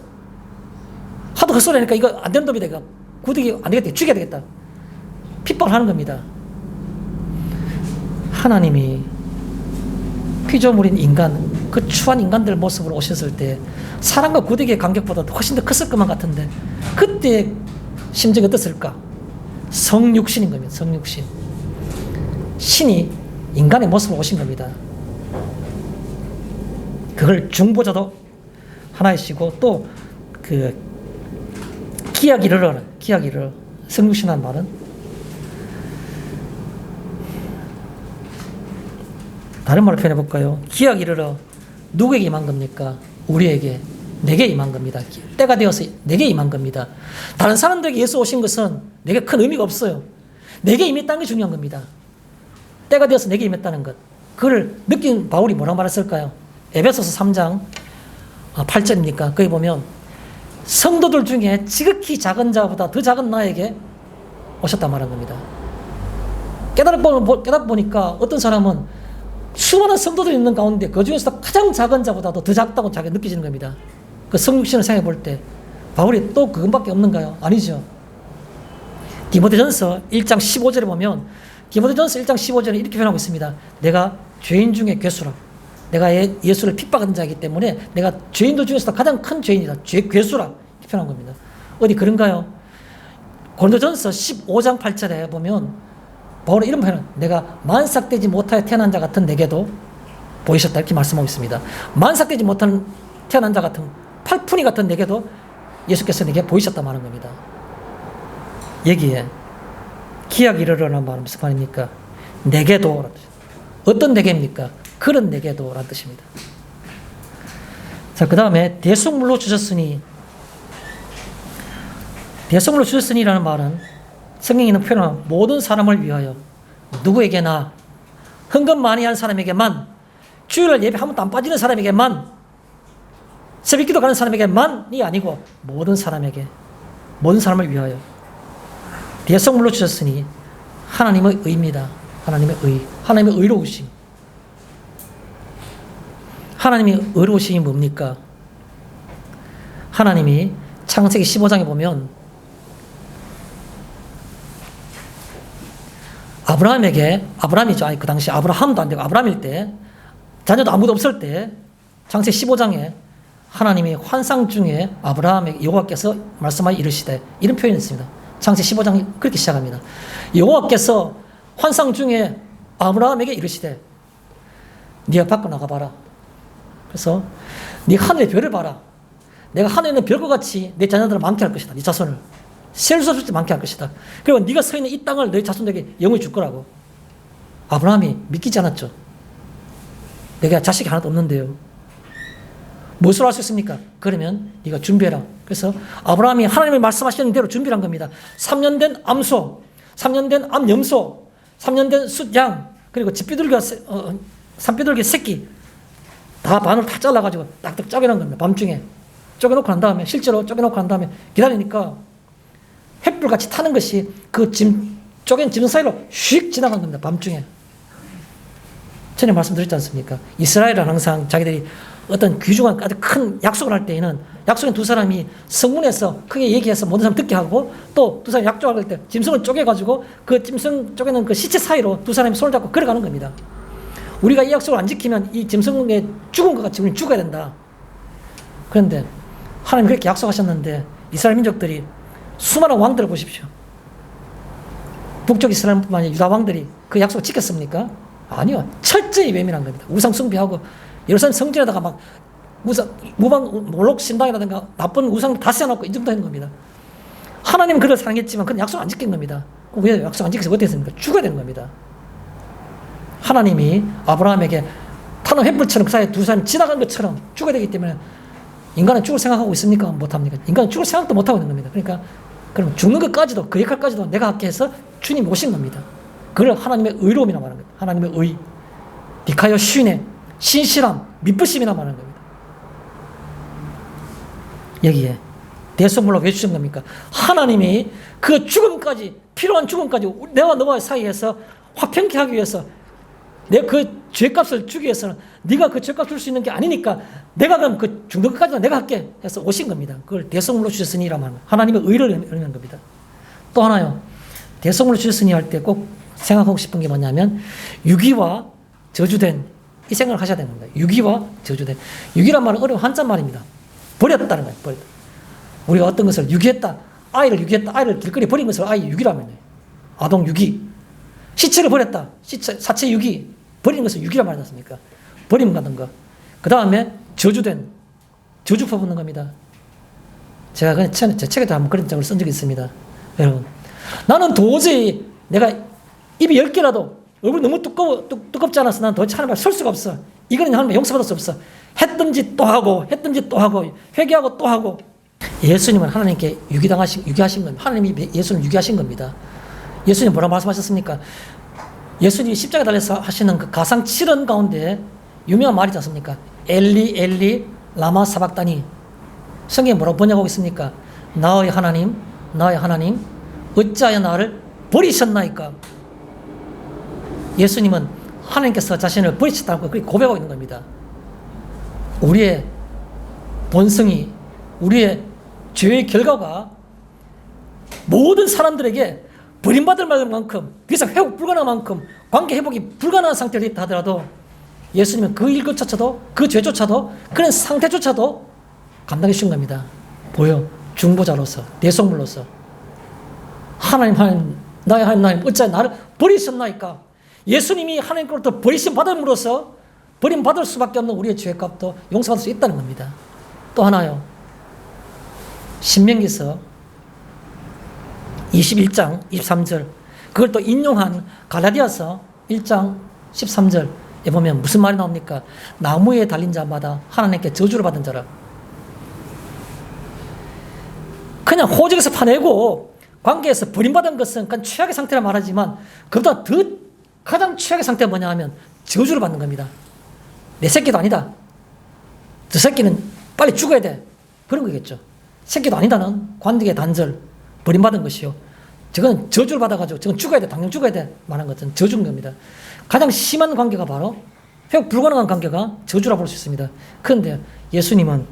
하도 헛소리하니까 이거 안 된다. 내가 구더기 안 되겠다. 죽여야 되겠다. 핍박을 하는 겁니다. 하나님이 피조물인 인간, 그 추한 인간들 모습으로 오셨을 때 사람과 구더기의 간격보다 훨씬 더 컸을 것만 같은데 그때 심정이 어땠을까? 성육신인 겁니다. 성육신. 신이 인간의 모습으로 오신 겁니다. 그걸 중보자도 하나이시고 또 그 기약이 이르러 성육신한 말은 다른 말로 표현해 볼까요? 기약이 이르러 누구에게 임한 겁니까? 우리에게, 내게 임한 겁니다. 때가 되어서 내게 임한 겁니다. 다른 사람들에게 예수 오신 것은 내게 큰 의미가 없어요. 내게 임했다는 게 중요한 겁니다. 때가 되어서 내게 임했다는 것. 그걸 느낀 바울이 뭐라고 말했을까요? 에베소서 3장 8절입니까? 거기 보면 성도들 중에 지극히 작은 자보다 더 작은 나에게 오셨다 말한 겁니다. 깨달아보니까 어떤 사람은 수많은 성도들이 있는 가운데 그 중에서 가장 작은 자보다도 더 작다고 자기가 느껴지는 겁니다. 그 성육신을 생각해 볼 때 바울이 또 그것밖에 없는가요? 아니죠. 디모데전서 1장 15절에 보면 디모데전서 1장 15절에 이렇게 표현하고 있습니다. 내가 죄인 중에 괴수라. 내가 예수를 핍박하는 자이기 때문에 내가 죄인들 중에서도 가장 큰 죄인이다. 괴수라. 이렇게 표현한 겁니다. 어디 그런가요? 고린도전서 15장 8절에 보면 바울은 이런 표현을 내가 만삭되지 못하여 태어난 자 같은 내게도 보이셨다. 이렇게 말씀하고 있습니다. 만삭되지 못한 태어난 자 같은 팔푼이 같은 내게도 예수께서 내게 보이셨다 말하는 겁니다. 여기에 기약 이르러라는 말은 무슨 말입니까? 내게도 어떤 내게입니까? 그런 내게도 라는 뜻입니다. 자, 그 다음에 대속물로 주셨으니 대속물로 주셨으니라는 말은 성경에 있는 표현은 모든 사람을 위하여 누구에게나 헌금 많이 한 사람에게만 주일날 예배 한 번도 안 빠지는 사람에게만 새벽기도 가는 사람에게만이 아니고 모든 사람에게 모든 사람을 위하여 대속물로 주셨으니 하나님의 의입니다. 하나님의 의, 하나님의 의로우심. 하나님의 의로우심이 뭡니까? 하나님이 창세기 15장에 보면 아브라함이죠. 아니, 그 당시 아브라함도 안 되고 아브라함일 때 자녀도 아무도 없을 때 창세기 15장에 하나님이 환상 중에 아브라함에게 여호와께서 말씀하여 이르시되 이런 표현이 있습니다. 창세기 15장이 그렇게 시작합니다. 여호와께서 환상 중에 아브라함에게 이르시되 네가 밖으로 나가봐라. 그래서 네 하늘의 별을 봐라. 내가 하늘에 있는 별과 같이 내 자녀들을 많게 할 것이다. 네 자손을 셀 수 없이 많게 할 것이다. 그리고 네가 서 있는 이 땅을 너희 자손에게 영원히 줄 거라고. 아브라함이 믿기지 않았죠. 내가 자식이 하나도 없는데요. 무엇으로 할 수 있습니까? 그러면 네가 준비해라. 그래서 아브라함이 하나님이 말씀하시는 대로 준비를 한 겁니다. 3년 된 암소, 3년 된 암염소, 3년 된 숫양, 그리고 산비둘기 새끼 다 반으로 다 잘라가지고 딱딱 쪼개놓은 겁니다. 밤중에 쪼개놓고 난 다음에 실제로 쪼개놓고 난 다음에 기다리니까 횃불같이 타는 것이 그 쪼갠 짐 사이로 휙 지나간 겁니다. 밤중에. 전에 말씀드렸지 않습니까? 이스라엘은 항상 자기들이 어떤 귀중한 아주 큰 약속을 할 때에는 약속인 두 사람이 성문에서 크게 얘기해서 모든 사람 듣게 하고 또 두 사람이 약속할 때 짐승을 쪼개가지고 그 짐승 쪼개는 그 시체 사이로 두 사람이 손을 잡고 걸어가는 겁니다. 우리가 이 약속을 안 지키면 이 짐승의 죽은 것 같이 우리는 죽어야 된다. 그런데 하나님 그렇게 약속하셨는데 이스라엘 민족들이 수많은 왕들을 보십시오. 북쪽 이스라엘뿐만 아니라 유다 왕들이 그 약속을 지켰습니까? 아니요. 철저히 외면한 겁니다. 우상 숭배하고 예루살렘 성전에다가 막 몰록 신당이라든가 나쁜 우상 다 세워놓고 이 정도 하는 겁니다. 하나님은 그를 사랑했지만 그는 약속 안 지킨 겁니다. 왜 약속 안 지켜서 어떻게 했습니까? 죽어야 되는 겁니다. 하나님이 아브라함에게 타는 횃불처럼 그 사이에 두 사람이 지나간 것처럼 죽어야 되기 때문에 인간은 죽을 생각하고 있습니까? 못합니까? 인간은 죽을 생각도 못하고 있는 겁니다. 그러니까 그러면 죽는 것까지도 그 역할까지도 내가 할게 해서 주님이 오신 겁니다. 그걸 하나님의 의로움이라 말하는 겁니다. 하나님의 의, 디카요 쉰의 신실함, 미쁘심이라 말하는 겁니다. 여기에 대속물로 왜 주신 겁니까? 하나님이 그 죽음까지, 필요한 죽음까지 내와 너와 사이에서 화평케 하기 위해서 내가 그 죄값을 주기 위해서는 네가 그 죄값 줄 수 있는 게 아니니까 내가 그럼 그 죽는 것까지는 내가 할게 해서 오신 겁니다. 그걸 대속물로 주셨으니라 말하는 거예요. 하나님의 의를 의미하는 겁니다. 또 하나요. 대속물로 주셨으니 할 때 꼭 생각하고 싶은 게 뭐냐면 유기와 저주된 이 생각을 하셔야 되는 겁니다. 유기와 저주된. 유기란 말은 어려운 한자 말입니다. 버렸다는 거예요. 버렸다. 우리가 어떤 것을 유기했다. 아이를 유기했다. 아이를 길거리에 버린 것을 아이 유기라면 돼요. 아동 유기. 시체를 버렸다. 사체 유기. 버리는 것을 유기라 말하지 않습니까? 버림 같은 거. 그 다음에 저주된. 저주 퍼붓는 겁니다. 제가 그냥 제 책에도 한번 그런 적을 쓴 적이 있습니다. 여러분. 나는 도저히 내가 입이 10개라도 얼굴이 너무 두껍지 않아서 난 도대체 하나님 앞에 설 수가 없어. 이거는 하나님 용서받을 수 없어. 했던 짓 또 하고, 회개하고 또 하고. 예수님은 하나님께 유기하신 겁니다. 하나님이 예수님을 유기하신 겁니다. 예수님 뭐라고 말씀하셨습니까? 예수님이 십자가에 달려서 하시는 그 가상 7언 가운데 유명한 말이지 않습니까? 엘리, 엘리, 라마 사박다니. 성경에 뭐라고 번역하고 있습니까? 나의 하나님, 어찌하여 나를 버리셨나이까? 예수님은 하나님께서 자신을 버리셨다고 그렇게 고백하고 있는 겁니다. 우리의 본성이, 우리의 죄의 결과가 모든 사람들에게 버림받을 만큼 더 이상 회복 불가능한 만큼 관계 회복이 불가능한 상태로 있다 하더라도 예수님은 그 일조차도 그 죄조차도 그런 상태조차도 감당해 주신 겁니다. 보여 중보자로서 대속물로서 하나님 나의 하나님 어찌 나를 버리셨나이까. 예수님이 하나님께로부터 버리심 받음으로써 버림받을 수밖에 없는 우리의 죄값도 용서받을 수 있다는 겁니다. 또 하나요. 신명기서 21장 23절 그걸 또 인용한 갈라디아서 1장 13절에 보면 무슨 말이 나옵니까? 나무에 달린 자마다 하나님께 저주를 받은 자라. 그냥 호적에서 파내고 관계에서 버림받은 것은 그냥 최악의 상태라 말하지만 그보다 더 가장 최악의 상태가 뭐냐 하면 저주를 받는 겁니다. 내 새끼도 아니다. 저 새끼는 빨리 죽어야 돼. 그런 거겠죠. 새끼도 아니다는 관계의 단절, 버림받은 것이요. 저건 저주를 받아가지고 저건 죽어야 돼. 당장 죽어야 돼. 말한 것은 저주인 겁니다. 가장 심한 관계가 바로 회복 불가능한 관계가 저주라 볼 수 있습니다. 그런데 예수님은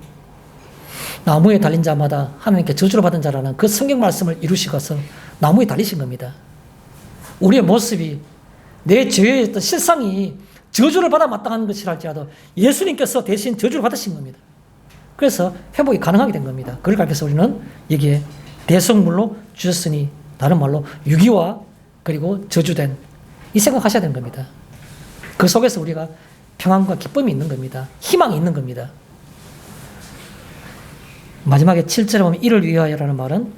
나무에 달린 자마다 하나님께 저주를 받은 자라는 그 성경 말씀을 이루시고서 나무에 달리신 겁니다. 우리의 모습이 내 죄의 어떤 실상이 저주를 받아 마땅한 것이라 할지라도 예수님께서 대신 저주를 받으신 겁니다. 그래서 회복이 가능하게 된 겁니다. 그걸 가르쳐서 우리는 여기에 대속물로 주셨으니 다른 말로 유기와 그리고 저주된 이 생각하셔야 되는 겁니다. 그 속에서 우리가 평안과 기쁨이 있는 겁니다. 희망이 있는 겁니다. 마지막에 7절에 보면 이를 위하여라는 말은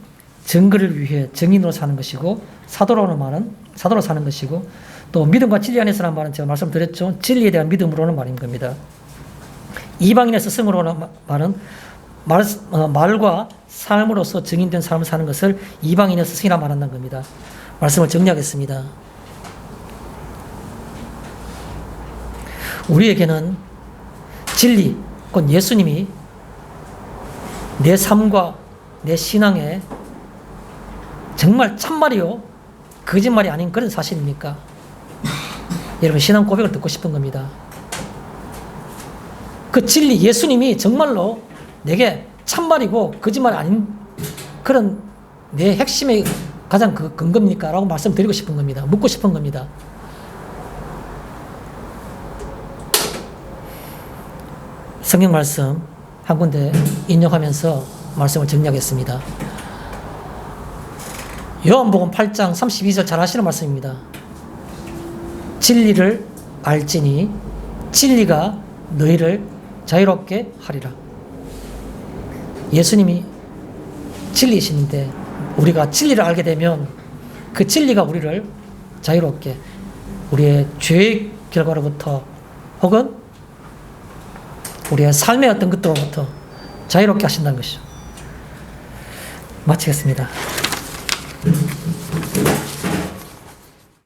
정글을 위해 정인으로 사는 것이고 사도라는 말은 사도로 사는 것이고 또 믿음과 진리 안에서라는 말은 제가 말씀드렸죠. 진리에 대한 믿음으로는 말인 겁니다. 이방인에서 성으로는 말은 말과 삶으로서 증인된 삶을 사는 것을 이방인에서 성이라 말한다는 겁니다. 말씀을 정리하겠습니다. 우리에게는 진리, 곧 예수님이 내 삶과 내 신앙에 정말 참말이요 거짓말이 아닌 그런 사실입니까? 여러분 신앙 고백을 듣고 싶은 겁니다. 그 진리 예수님이 정말로 내게 참말이고 거짓말이 아닌 그런 내 핵심의 가장 그 근거입니까? 라고 말씀드리고 싶은 겁니다. 묻고 싶은 겁니다. 성경 말씀 한 군데 인용하면서 말씀을 정리하겠습니다. 요한복음 8장 32절 잘 아시는 말씀입니다. 진리를 알지니 진리가 너희를 자유롭게 하리라. 예수님이 진리이신데 우리가 진리를 알게 되면 그 진리가 우리를 자유롭게 우리의 죄의 결과로부터 혹은 우리의 삶의 어떤 것들로부터 자유롭게 하신다는 것이죠. 마치겠습니다.